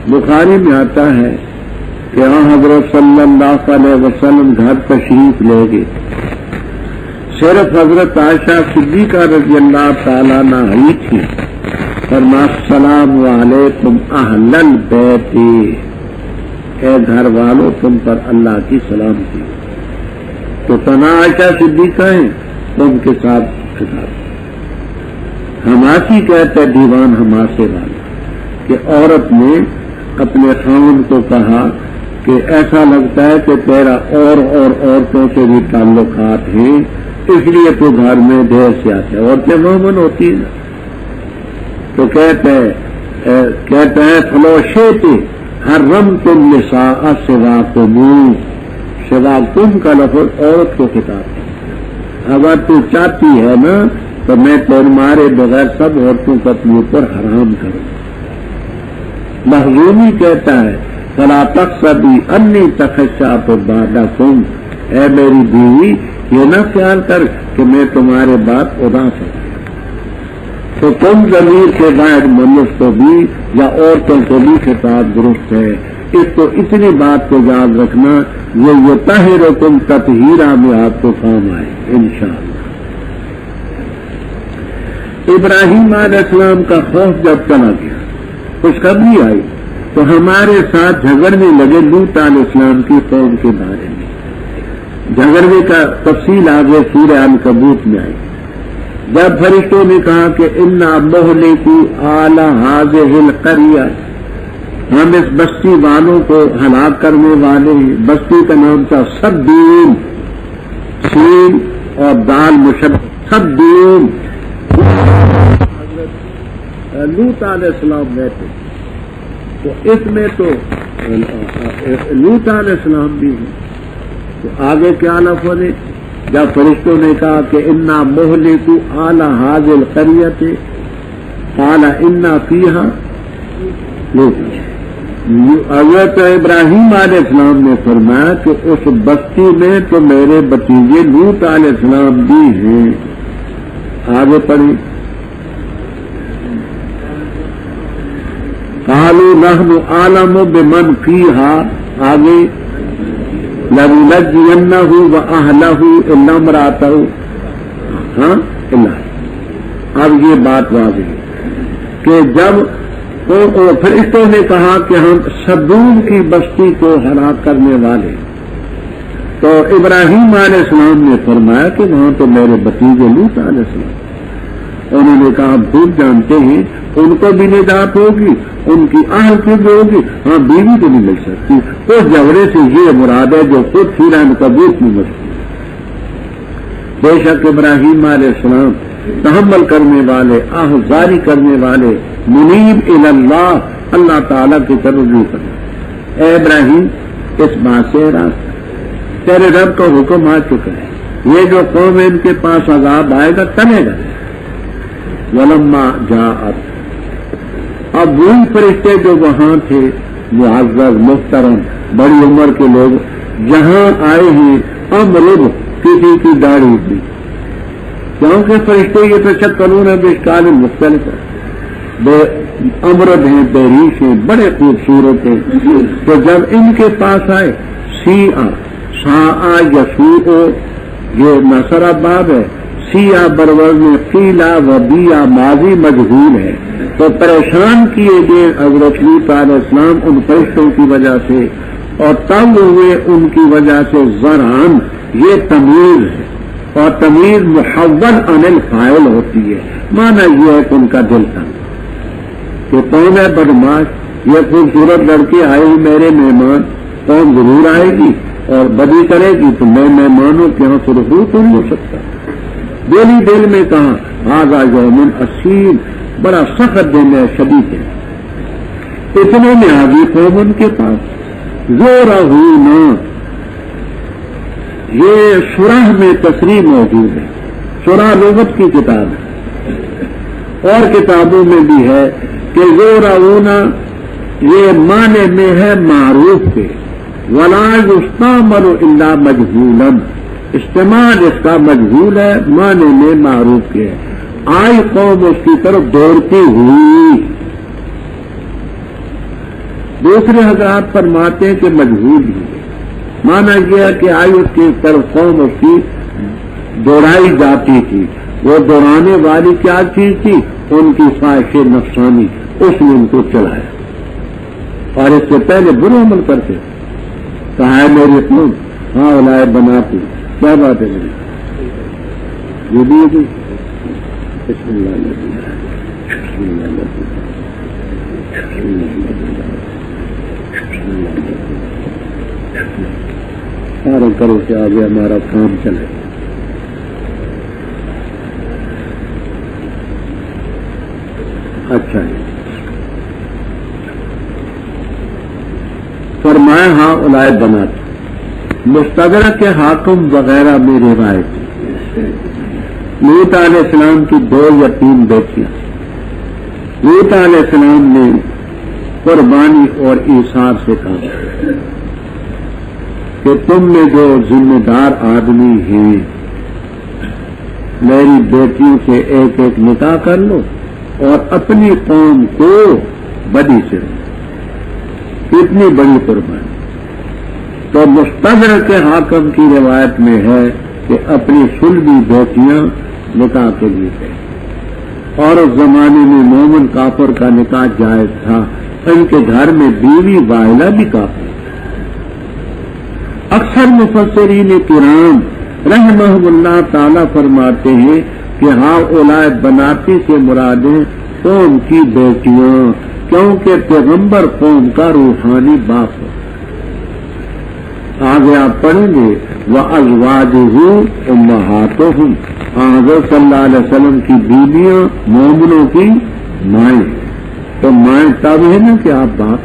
بخاری میں آتا ہے کہ حضرت صلی اللہ علیہ وسلم گھر تشریف لے گئے، صرف حضرت عائشہ صدیقہ رضی اللہ تعالیٰ عنہا آئی تھی، فرمایا السلام علیکم اہل البیت، اے گھر والوں تم پر اللہ کی سلامتی، تو تنا عائشہ صدیقہ ہیں ان کے ساتھ خطاب، حماسی کہتے دیوان حماسے والا، کہ عورت نے اپنے خاوند کو کہا کہ ایسا لگتا ہے کہ تیرا اور عورتوں سے بھی تعلقات ہیں، اس لیے تو گھر میں دیر سے آتے، عورتیں مومن ہوتی ہیں، تو کہتے ہیں فلوشیتے حرمت النساء سواکم، سواکم کا لفظ عورت کو خطاب ہے، اگر تو چاہتی ہے نا تو میں تمہارے بغیر سب عورتوں کو اپنے اوپر حرام کروں۔ مخزومی کہتا ہے فلا تقصدی انی تخشعت بعدکم، اے میری بیوی یہ نہ خیال کر کہ میں تمہارے بعد اداس ہوں۔ تو تم ضمیر کے بعد منس کو بھی یا عورتوں کو بھی خطاب درست ہے، اس کو اتنی بات کو یاد رکھنا، یہ یطہرکم تطہیرا میں آپ کو کام آئے انشاءاللہ۔ ابراہیم علیہ السلام کا خوف جب چلا گیا، خوشخبری آئی تو ہمارے ساتھ جھگڑنے لگے لوط علیہ السلام کی قوم کے بارے میں، جھگڑنے کا تفصیل آگے سورہ عنکبوت میں آئی، جب فرشتوں نے کہا کہ انا مہلکو آل ہذہ القریہ، ہم اس بستی والوں کو ہلاک کرنے والے ہیں، بستی کا نام تھا سدوم، سین اور دال مشد، سدوم، لوط علیہ السلام گئے تھے، تو اس میں تو لوط علیہ السلام بھی ہیں. تو آگے کیا لفظ ہے جب فرشتوں نے کہا کہ انا مہلکو آل ھذی القریۃ قال انا فیھا لوط. حضرت ابراہیم علیہ السلام نے فرمایا کہ اس بستی میں تو میرے بتیجے لوط علیہ السلام بھی ہیں. آگے پڑھی قالوا نحن اعلم بمن فیھا. آگے لننجینہ واہلہ الا امرأتہ. ہاں اللہ. اب یہ بات واضح ہے کہ جب فرشتوں نے کہا کہ ہم سدوم کی بستی کو ہلاک کرنے والے، تو ابراہیم علیہ السلام نے فرمایا کہ وہاں تو میرے بتیجے لوط علیہ السلام. انہوں نے کہا بھول جانتے ہیں ان کو بھی نجات ہوگی، ان کی اہل کی بھی ہوگی، ہاں بیوی تو نہیں مل سکتی. اس جھگڑے سے یہ مراد ہے جو خود فیران کبوت نہیں ملتی. بے شک ابراہیم علیہ السلام تحمل کرنے والے، آہذاری کرنے والے، منیب اللہ، اللہ تعالیٰ کی طرف رجوع کرنا. اے ابراہیم اس بات سے راست تیرے رب کا حکم آ چکا ہے، یہ جو قوم ان کے پاس عذاب آئے گا تنے گا. ولما جاءت. اب وہ فرشتے جو وہاں تھے معزز محترم بڑی عمر کے لوگ جہاں آئے ہیں امرد کسی کی داڑھی تھی، کیونکہ فرشتے یہ تو شکلون ہے باشکال مختلف ہے، بے امرد ہیں، بحریش ہیں، بڑے خوبصورت ہیں. تو جب ان کے پاس آئے سا یسوع، یہ نصر باب ہے، سیا برور میں قیلا و بیا ماضی مجہول ہے. تو پریشان کیے گئے حضرت لوط علیہ السلام ان فرشتوں کی وجہ سے، اور تنگ ہوئے ان کی وجہ سے. زرعن یہ تمیز ہے، اور تمیز محول عن الفاعل ہوتی ہے. مانا یہ ہے کہ ان کا دل تنگ کہ کون ہے بدماش، یہ خوبصورت لڑکے آئے ہوئے میرے مہمان، قوم ضرور آئے گی اور بدی کرے گی تو میں مہمانوں کے یہاں سرخرو تو نہیں ہو سکتا. دلی دل میں کہا ھذا یوم عسیر، بڑا سخت دن ہے، شدید ہے. اتنے میں آگی قوم ان کے پاس زورہونا. یہ شرح میں تصریح موجود ہے. شرح لغت کی کتاب ہے اور کتابوں میں بھی ہے کہ زورہونا یہ معنی میں ہے معروف کے، ولا یستعمل الا مجہولا. استعمال اس کا مجہول ہے، معنی میں معروف کے ہے. آئی قوم اس کی طرف دوڑتی ہوئی. دوسرے حضرات فرماتے ہیں کہ مجہول ہی ہے. مانا یہ ہے کہ آئی اس کی طرف قوم اس کی دوڑائی جاتی تھی. وہ دوڑانے والی کیا چیز تھی؟ ان کی خواہش نفسانی، اس نے ان کو چلایا. اور اس سے پہلے برے عمل کرتے کہا ہے میرے قوم ہاں اولائے بناتی. کیا بات ہے یہ بھی بسم اللہ بسم اللہ سارے کرو کہ آگے ہمارا کام چلے. اچھا فرمایا ہاں اولائے بناتے. مستدرک کے حاکم وغیرہ میں روایت لوط علیہ السلام کی 2 یا 3 بیٹیاں. لوط علیہ السلام نے قربانی اور ایثار سے کہا کہ تم میں جو ذمہ دار آدمی ہیں میری بیٹیوں سے ایک ایک نکاح کر لو اور اپنی قوم کو بدی سے. کتنی بڑی قربانی. تو مستدرک کے حاکم کی روایت میں ہے کہ اپنی سلبی بیٹیاں نکاح کے لیے گئے. اور اس زمانے میں مومن کافر کا نکاح جائز تھا. ان کے گھر میں بیوی واحدہ بھی کافر. اکثر مفسرین کرام رحمہم اللہ تعالی فرماتے ہیں کہ ہاں اولائے بناتی سے مرادیں قوم کی بیٹیاں، کیونکہ پیغمبر قوم کا روحانی باپ ہے. آگے آپ پڑھیں گے وَأَزْوَاجُهُ أُمَّهَاتُهُمْ. حضرت صلی اللہ علیہ وسلم کی بیویاں مومنوں کی مائیں، تو مائیں تب ہے نا کہ آپ باپ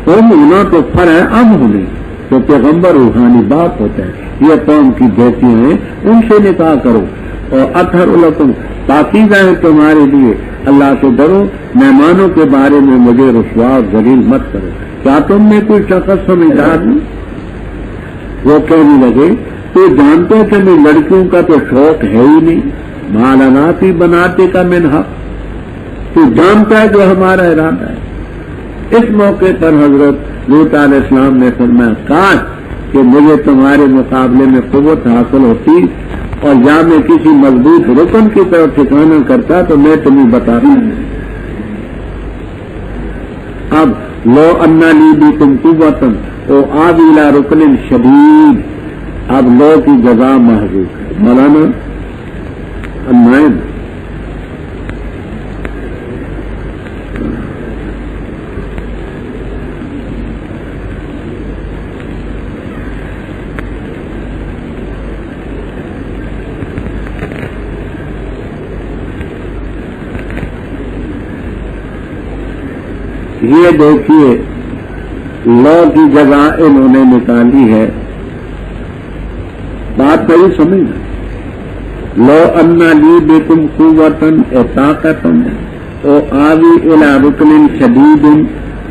قوم ہونا تو فر ہے اب ہونے، تو پیغمبر روحانی باپ ہوتا ہے، یہ قوم کی بیٹیاں ہیں، ان سے نکاح کرو، اور اطہر الکم پاکیزہ ہے تمہارے لیے، اللہ سے ڈرو، مہمانوں کے بارے میں مجھے رسوا اور ذلیل مت کرو۔ کیا تم میں کوئی شخص سمجھدار نہیں؟ وہ کہنے لگے تو جانتے کہ میں لڑکیوں کا تو شوق ہے ہی نہیں، مالاناتی بناتے کا من حق، تو جانتا ہے جو ہمارا ارادہ ہے۔ اس موقع پر حضرت لوط علیہ السلام نے فرمایا کاش کہ مجھے تمہارے مقابلے میں قوت حاصل ہوتی اور یا میں کسی مضبوط رکن کی طرف ٹھکانا کرتا تو میں تمہیں بتاتا۔ اب لو انا لی بھی تم قوتن او آب الى رکن شدید، اب لو کی جزا محضوب ہے۔ مولانا النائب یہ دیکھیے لو کی جگہ انہوں نے نکالی ہے، بات صحیح سمجھنا، لو انا لی بکم قوتن طاقتن او آوی الی رکن شدید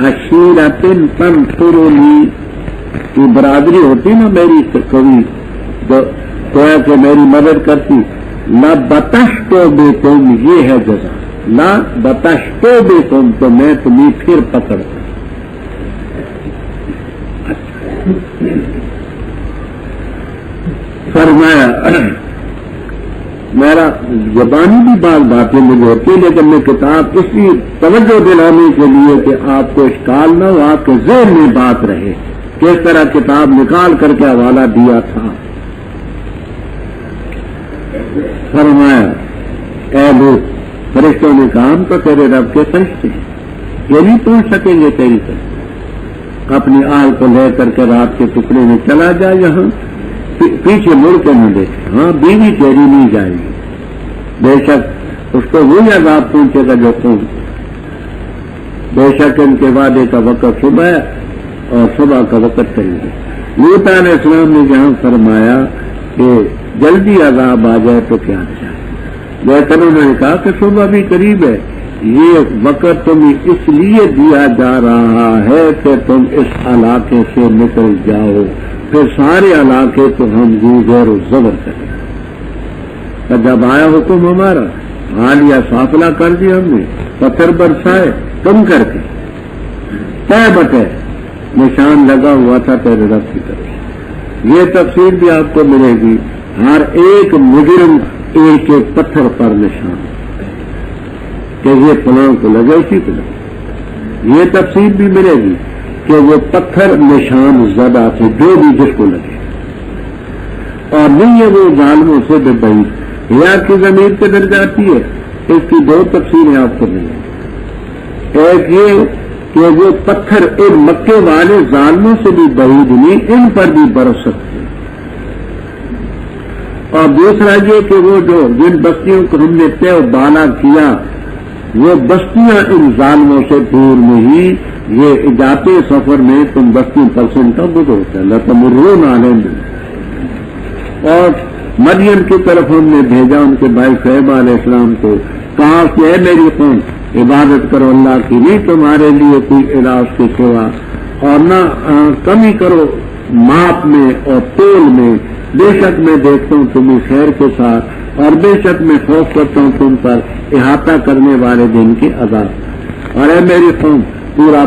عشیرۃ تنصرنی، یہ برادری ہوتی نا میری کبھی جو کویا کہ میری مدد کرتی، لبطشت بکم، یہ ہے جزا، لا بتشتو بے تم، تو میں تمہیں پھر پکڑتا۔ فرمایا میرا زبانی بھی بعض باتیں مجھے ہوتی، لیکن میں کتاب اس لیے توجہ دلانے کے لیے کہ آپ کو اشکال نہ ہو، آپ کے ذہن میں بات رہے، کس طرح کتاب نکال کر کے حوالہ دیا تھا۔ فرمایا اے لوگ، فرشتوں نے کہا ہم تو تیرے رب کے فرشتے ہیں، یہ نہیں پہنچ سکیں گے تیری طرف، اپنی آل کو لے کر کے رات کے ٹکڑے میں چلا جائے، یہاں پیچھے مڑ کے نہ دیکھے، ہاں بیوی تیری نہیں جائے گی، بے شک اس کو وہی عذاب پہنچے گا جو قوم، بے شک ان کے وعدے کا وقت صبح ہے اور صبح کا وقت چلیے۔ لوط علیہ السلام نے جہاں فرمایا کہ جلدی عذاب آ جائے تو کیا چاہے، لیکن انہوں نے کہا کہ صبح بھی قریب ہے، یہ وقت تمہیں اس لیے دیا جا رہا ہے کہ تم اس علاقے سے نکل جاؤ، پھر سارے علاقے تو ہم زیر و زبر کریں۔ تو جب آیا حکم ہمارا، حالیہ سافلہ کر دیا ہم نے، پتھر برسائے تم کر کے، طے بٹے نشان لگا ہوا تھا تیرے رب کی طرف۔ یہ تفسیر بھی آپ کو ملے گی، ہر ایک مجرم ایک ایک پتھر پر نشان کہ یہ فلاں کو لگے، اسی کو لگے۔ یہ تفسیر بھی ملے گی کہ وہ پتھر نشان زدہ تھے، جو بھی جس کو لگے، اور نہیں ہے وہ ظالموں سے بے بعید، یا کی ضمیر کے در جاتی ہے۔ اس کی دو تفسیریں آپ کو ملیں گی، ایک یہ کہ وہ پتھر ان مکے والے ظالموں سے بھی بعید نہیں، ان پر بھی برس سکتے، اور دوسرا یہ کہ وہ جو جن بستیوں کو ہم نے طے و بالا کیا، وہ بستیاں ان ظالموں سے دور نہیں، یہ جاتے سفر میں تم 10% کا گزرتے ہیں، لتمرون علیہم، اور مدین کی طرف ہم نے بھیجا ان کے بھائی شعیب علیہ السلام کو، کہا کہ اے میری قوم عبادت کرو اللہ کی، نہیں تمہارے لیے کوئی الہ اس کے سوا، اور نہ کمی کرو ماپ میں اور تول میں، بے شک میں دیکھتا ہوں تمہیں خیر کے ساتھ، اور بے شک میں خوف کرتا ہوں تم پر احاطہ کرنے والے دن کے عذاب۔ اور اے میری قوم پورا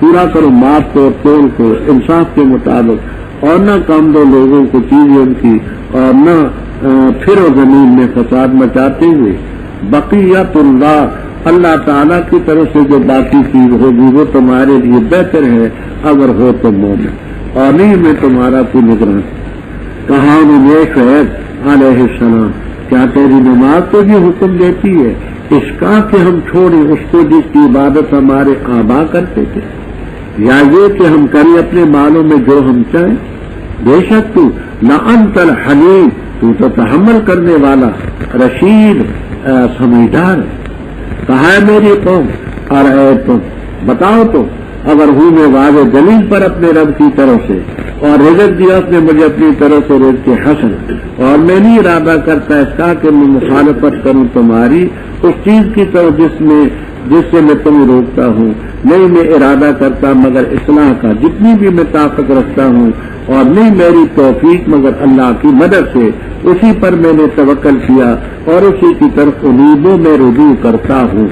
پورا کرو ماپ کو اور تول کو انصاف کے مطابق، اور نہ کم دو لوگوں کو چیزیں ان کی، اور نہ پھرو زمین میں فساد مچاتے ہوئے۔ بقیت اللہ تعالیٰ کی طرف سے جو باقی چیز ہوگی وہ تمہارے لیے بہتر ہے اگر ہو تو مومن، اور نہیں میں تمہارا کوئی نگران۔ کہا انہوں نے شعیب علیہ السلام، کیا تیری نماز کو بھی حکم دیتی ہے اس کا کہ ہم چھوڑیں اس کو جس کی عبادت ہمارے آبا کرتے تھے، یا یہ کہ ہم کریں اپنے مالوں میں جو ہم چاہیں؟ بے شک تو لأنت الحلیم، تو تحمل کرنے والا رشید سمجھدار ہے. کہا ہے میری قوم اور اے تم بتاؤ تو اگر ہوں میں واضح دلیل پر اپنے رب کی طرف سے اور رزق دیا اس نے مجھے اپنی طرف سے رزق حسن اور میں نہیں ارادہ کرتا اس کا کہ میں مخالفت کروں تمہاری اس چیز کی طرف جس سے میں تمہیں روکتا ہوں. نہیں میں ارادہ کرتا مگر اصلاح کا جتنی بھی میں طاقت رکھتا ہوں اور نہیں میری توفیق مگر اللہ کی مدد سے. اسی پر میں نے توکل کیا اور اسی کی طرف امیدوں میں رجوع کرتا ہوں.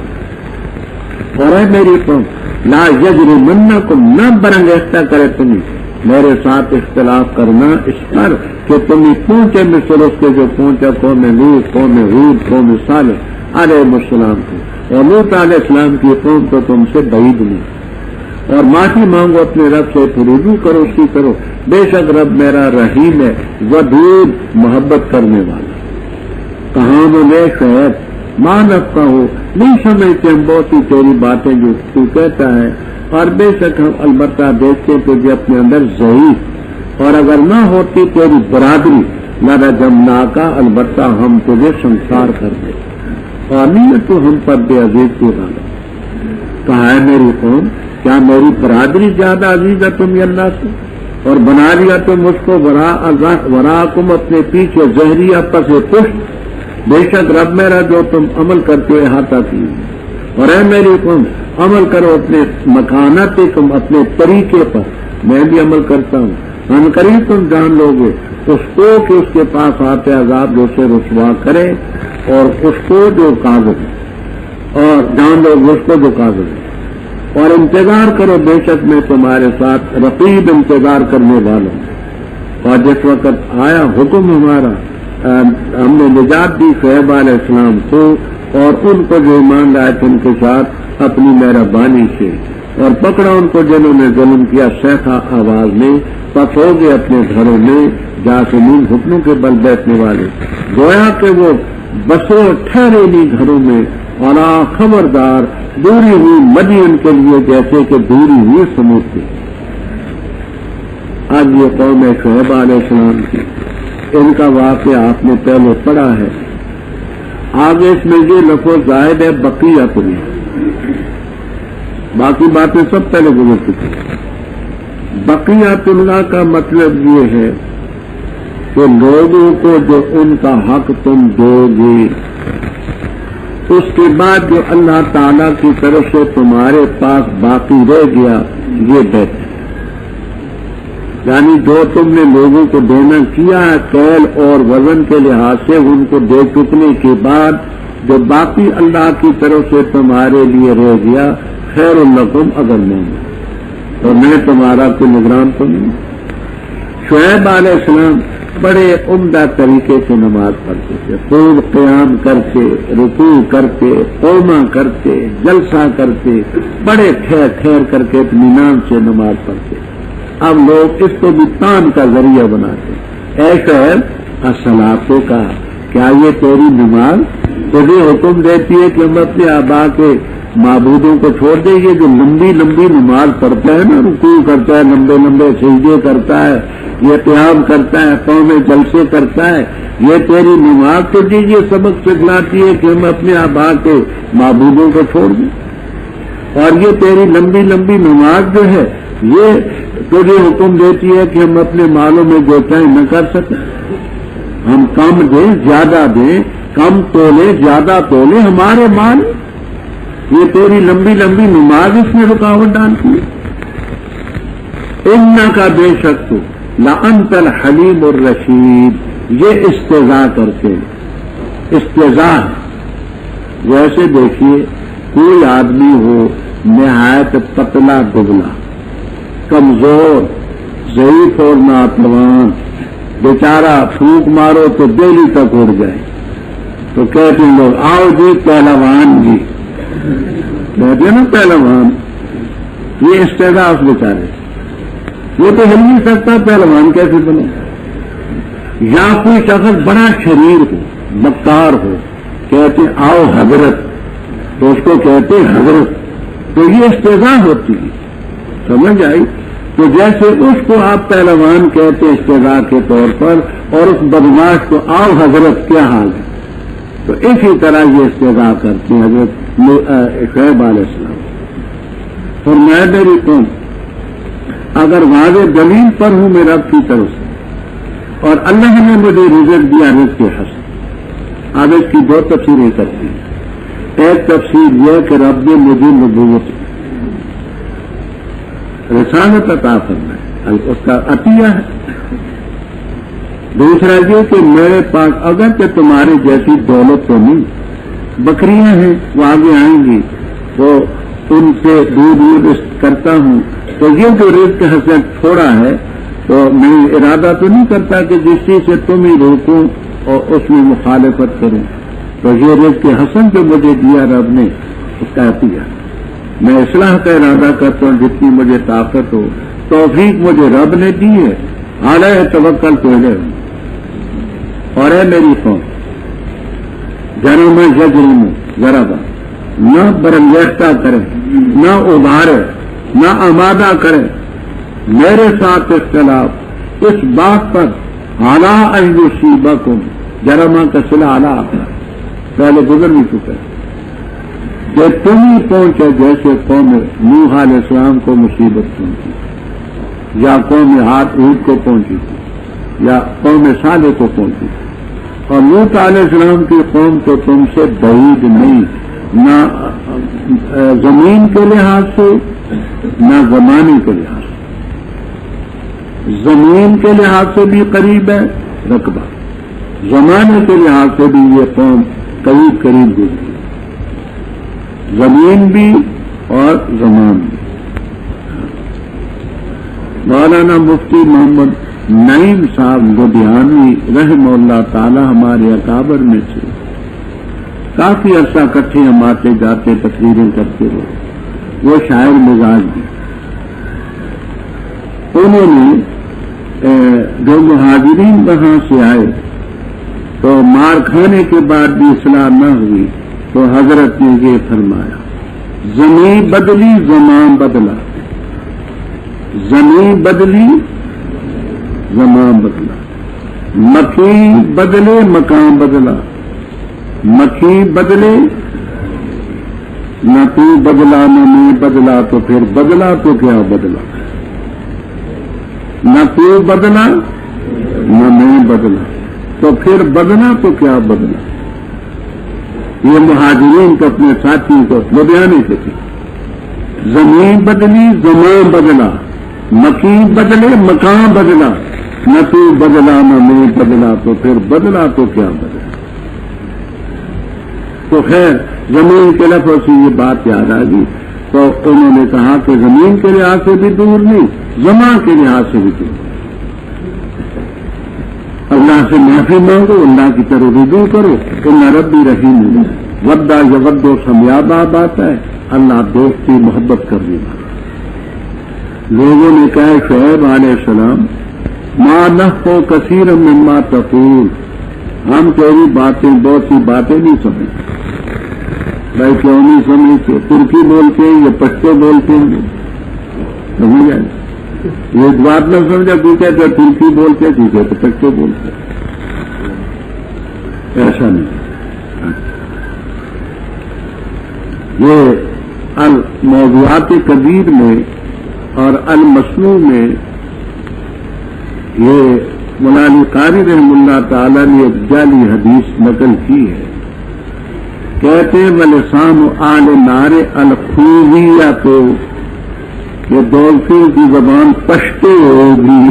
اور اے میری قوم لا یجرمنکم نہ برانگیختہ کرے تمہیں میرے ساتھ اختلاف کرنا اس پر کہ تمہیں پہنچے مثل اس کے جو پہنچا قوم لوط قوم ہود قوم صالح علیہ السلام کو. اور لوط علیہ السلام کی قوم تو تم سے بعید نہیں. اور معافی مانگو اپنے رب سے پھر رجوع کرو اس کی کرو. بے شک رب میرا رحیم ہے ودود محبت کرنے والا. کہاں میں شاید ماں نفقہ ہو نہیں سمجھتے ہم بہت سی تیری باتیں جو تو کہتا ہے. اور بے شک ہم البتہ دیکھتے تجھے اپنے اندر ضعیف اور اگر نہ ہوتی تیری برادری لڑا جمنا کا البتہ ہم تجھے سنسار کر دیں. اور نہیں تو ہم پر بے عزیز کی والا. کہا ہے میری قوم کیا میری برادری زیادہ عزیز ہے تم اللہ سے اور بنا لیا تم اس کو ورا کم اپنے پیچھے زہریہ پس پشت. بے شک رب میرا جو تم عمل کرتے احاطہ کی. اور اے میری قوم عمل کرو اپنے مکانات تم اپنے طریقے پر میں بھی عمل کرتا ہوں. ان قریب تم جان لو گے اس کو کہ اس کے پاس آتے عذاب جو سے رسوا کرے اور اس کو جو قابل ہے اور جان لو گے اس کو جو قابل ہے. اور انتظار کرو بے شک میں تمہارے ساتھ رقیب انتظار کرنے والا ہوں. اور جس وقت آیا حکم ہمارا ہم نے نجات دی شعیب علیہ السلام کو اور ان کو جو ایمان لائے تھے ان کے ساتھ اپنی مہربانی سے اور پکڑا ان کو جنہوں نے ظلم کیا سیخا آواز میں پس ہو گئے اپنے گھروں میں جاسمین حکموں کے بل بیٹھنے والے. گویا کہ وہ بسوں ٹھہرے نہیں گھروں میں اور خبردار دوری ہوئی مدین کے لیے جیسے کہ دوری ہوئی سمجھتے. آج یہ قوم شعیب علیہ السلام کی ان کا واقعہ آپ نے پہلے پڑھا ہے. آگے اس میں یہ لفظ زائد ہے بقیت میں باقی باتیں سب پہلے گزر چکی. بقیت اللہ کا مطلب یہ ہے کہ لوگوں کو جو ان کا حق تم دو گے اس کے بعد جو اللہ تعالی کی طرف سے تمہارے پاس باقی رہ گیا یہ بہتر. یعنی جو تم نے لوگوں کو دینا کیا ہے کیل اور وزن کے لحاظ سے ان کو دے چکنے کے بعد جو باقی اللہ کی طرف سے تمہارے لیے رہ گیا خیر لکم اگر نہیں تو میں تمہارا کوئی نگران تو نہیں. شعیب علیہ السلام بڑے عمدہ طریقے سے نماز پڑھتے تھے. خوب قیام کرتے رکوع کرتے قوما کرتے جلسہ کرتے بڑے ٹھہر ٹھہر کر کے اطمینان سے نماز پڑھتے. اب لوگ اس کو بھی تان کا ذریعہ بناتے. اے شعیب الصلاۃ کا کیا یہ تیری نماز تجھے حکم دیتی ہے کہ ہم اپنے آبا کے معبودوں کو چھوڑ دیں؟ یہ جو لمبی لمبی نماز پڑھتا ہے نا رکوع کرتا ہے لمبے لمبے سجدے کرتا ہے یہ قیام کرتا ہے قومیں جلسے کرتا ہے یہ تیری نماز تجھے یہ سبق سکھلاتی ہے کہ ہم اپنے آبا کے معبودوں کو چھوڑ دیں؟ اور یہ تیری لمبی لمبی نماز جو ہے یہ تجھے حکم دیتی ہے کہ ہم اپنے مالوں میں جو چاہیں نہ کر سکیں؟ ہم کم دیں زیادہ دیں کم تولے زیادہ تولے ہمارے مال یہ تیری لمبی لمبی نماز اس میں رکاوٹ ڈالتی ہے. ان کا بے شک تو لانت الحلیم الرشید یہ استضاء کرتے ہیں. استضاء ویسے دیکھیے کوئی آدمی ہو نہایت پتلا دبلا کمزور ضعیف اور ناتوان بیچارہ پھونک مارو تو دہلی تک اڑ جائے تو کہتے ہیں لوگ آؤ جی پہلوان جی کہتے ہیں نا پہلوان. یہ استضاء اس بیچارے وہ تو ہل نہیں سکتا پہلوان کیسے بنے. یا کوئی شخص بڑا شریر ہو مکار ہو کہتے آؤ حضرت تو اس کو کہتے حضرت تو یہ استضاء ہوتی ہے. سمجھ آئی؟ تو جیسے اس کو آپ پہلوان کہتے استضاء کے طور پر اور اس بدماش کو آؤ حضرت کیا حال ہے، تو اسی طرح یہ استضاء کرتی ہیں حضرت شعیب علیہ السلام. اور میں میری قوم اگر واضح دلیل پر ہوں میرے رب کی طرف سے اور اللہ نے مجھے رزق دیا رزق کے حسن. اب اس کی دو تفسیریں کرتی ہیں. ایک تفسیر یہ کہ رب نے مجھے نبوت رسالت عطا فرمائی ہے، اس کا عطیہ ہے. دوسرا یہ کہ میرے پاس اگر کہ تمہارے جیسی دولت تو نہیں، بکریاں ہیں وہ آگے آئیں گی تو ان سے دودھ کرتا ہوں، تو یہ جو رزق حسن تھوڑا ہے تو میں ارادہ تو نہیں کرتا کہ جس چیز سے تم ہی روکوں اور اس میں مخالفت کروں. تو یہ رزق حسن جو مجھے دیا رب نے اس کا عطیہ. میں اصلاح کا ارادہ کرتا ہوں جتنی مجھے طاقت ہو. توفیق مجھے رب نے دی ہے، علیہ توکل پہلے ہوں. اور اے میری قوم جنم یجرم ذرا نہ برنگیختہ کرے، نہ ابھارے، نہ آمادہ کرے میرے ساتھ اختلاف اس بات پر اعلیٰ ان یصیبکم. جرما کا صلہ اعلیٰ پہلے گزر نہیں چکا کہ تم ہی پہنچے جیسے قوم نوح علیہ السلام کو مصیبت پہنچی، یا قوم ہود کو پہنچی تھی، یا قوم صالح کو پہنچی تھی. اور لوط علیہ السلام کی قوم تو تم سے بعید نہیں، نہ زمین کے لحاظ سے نہ زمانے کے لحاظ سے. زمین کے لحاظ سے بھی قریب ہے رقبہ، زمانے کے لحاظ سے بھی یہ قوم قریب قریب گزری، زمین بھی اور زمان بھی. مولانا مفتی محمد نعیم صاحب لدھیانوی رحمہ اللہ تعالی ہمارے اکابر میں سے کافی عرصہ کٹھے ہم آتے جاتے تقریریں کرتے ہوئے، وہ شاعر مزاج بھی. انہوں نے جو مہاجرین وہاں سے آئے تو مار کھانے کے بعد بھی اصلاح نہ ہوئی تو حضرت نے یہ فرمایا، زمین بدلی زمان بدلا، زمین بدلی زمان بدلا، مکھی بدلے مکان بدلا، مکھی بدلے نہ تو بدلا نہ میں بدلا تو پھر بدلا تو کیا بدلا، نہ تو بدلا نہ میں بدلا تو پھر بدلا تو کیا بدلا. یہ مہاجرین کو اپنے ساتھی کو لدھیانے کے تھے. زمین بدلی زمان بدلا، مکین بدلے مکان بدلا، نہ تو بدلا نہ میں بدلا تو پھر بدلا تو کیا بدلا. تو خیر زمین کے لفظ سے یہ بات یاد آ گئی تو انہوں نے کہا کہ زمین کے لحاظ سے بھی دور نہیں، زمان کے لحاظ سے بھی دور. اللہ سے معافی مانگو، اللہ کی طرف رجوع کرو. ان ربی رحیم ودا یود و سمیاب بات ہے، اللہ دوستی محبت کرنے والا. لوگوں نے کہا شعیب علیہ السلام ما نحو کثیر مما تقول، ہم تیری باتیں بہت سی باتیں نہیں سمجھتے. بھائی کیوں نہیں سمجھتے؟ ترکی بولتے ہیں یا پشتو بولتے ہیں، سمجھ جائے. یہ بات نہ سمجھا کوئی کہتے ترکی بولتے کوئی کہتے پشتو بولتے، ایسا نہیں. یہ الموضوعات کبیر میں اور المسنون میں یہ مولانا قاری رحم اللہ تعالی نے ایک جعلی حدیث نقل کی ہے. کہتے ہیں ولسان آل نار الخوذیہ تو یہ دولفین کی زبان پشتو ہوگی.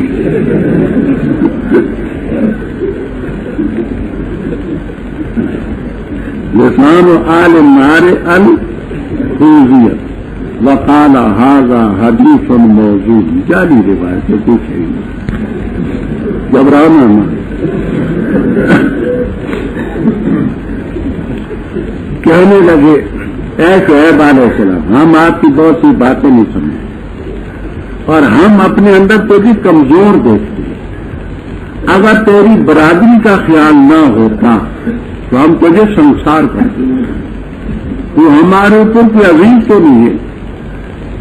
لسان آل نار الخوذیہ وقال هذا حدیث موضوع. جعلی روایت ہے، کچھ نہیں، گھبرانا نہ. کہنے لگے اے شعیب علیہ السلام ہم آپ کی بہت سی باتیں نہیں سمجھے اور ہم اپنے اندر تو بھی کمزور دیکھتے ہیں. اگر تیری برادری کا خیال نہ ہوتا تو ہم تجھے سنسار کرتے. تو ہمارے اوپر کوئی عزیز تو نہیں ہے.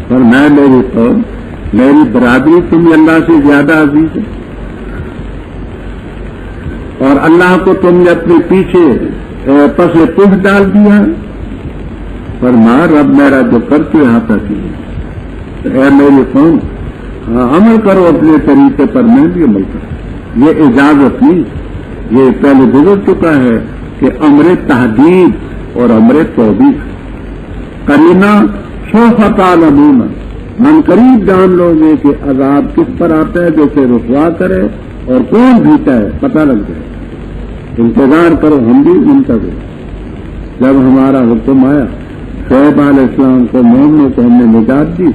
پر میں میری قوم میری برادری تمہیں اللہ سے زیادہ عزیز ہے، اور اللہ کو تم نے اپنے پیچھے پس پش ڈال دیا ہے۔ فرمایا رب میرا جو کرتے یہاں تک ہی، اے میری قوم عمل کرو اپنے طریقے پر، میں بھی عمل کروں۔ یہ اجازت نہیں، یہ پہلے گزر چکا ہے کہ امر تحدید اور امر توبیخ کرنا سوف تعلمون، من قریب جان لو گے کہ عذاب کس پر آتا ہے جو اسے رسوا کرے اور کون جیتا ہے پتہ لگ جائے۔ انتظار کرو، ہم بھی منتظر۔ جب ہمارا حکم آیا شعیب علیہ السلام کو مومنوں کو ہم نے نجات دی،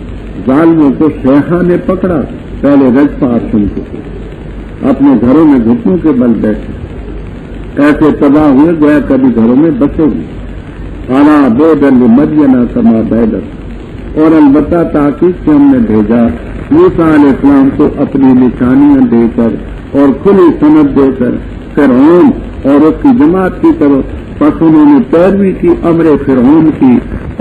ظالموں کو شیخا نے پکڑا، پہلے رجپات سن چکے، اپنے گھروں میں گھٹنوں کے بل بیٹھے، ایسے تباہ ہوئے گیا کبھی گھروں میں بسے گی۔ اعلیٰ بودل مدینہ کما بیدر، اور البتہ تاکید سے ہم نے بھیجا موسیٰ علیہ السلام کو اپنی نشانیاں دے کر اور کھلی سند دے کر فرعون اور اس کی جماعت کی طرف، پس انہوں نے پیروی کی امر فرعون کی،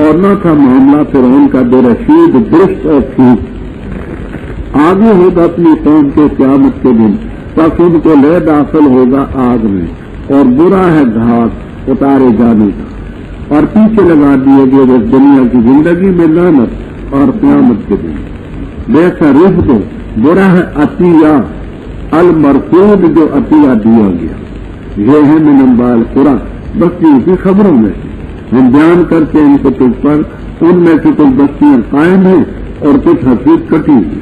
اور نہ تھا معاملہ فرعون کا بے رشید درست اور ٹھیک۔ آگے ہوگا اپنی قوم کے قیامت کے دن، پس ان کو لے داخل ہوگا آگ میں، اور برا ہے گھاٹ اتارے جانے کا، اور پیچھے لگا دیے گئے اس دنیا کی زندگی میں لعنت اور قیامت کے دن۔ ویسا رزق برا ہے عطیہ المرفوض جو عطیہ دیا گیا۔ یہ ہے من انباء القرآن، بستیوں کی خبروں میں سے ہم بیان کرتے ہیں ان کو تجھ پر، ان میں سے کچھ بستیاں قائم ہیں اور کچھ حقیق کٹی ہوئی،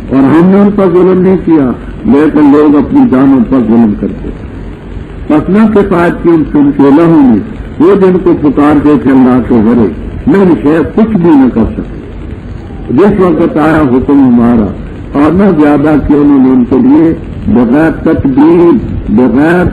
اور ہم نے ان پر ظلم نہیں کیا، لیکن لوگ اپنی جانوں پر ظلم کرتے۔ پسنا کے فائد کی ان سے ان کے لہوں میں وہ جن کو پکارتے تھے اللہ کے غرے، میں شاید کچھ بھی نہ کر سکے۔ جس وقت آیا حکم ہمارا، اور نہ زیادہ کہ انہوں نے ان کے لیے بغیر تقدیر، بغیر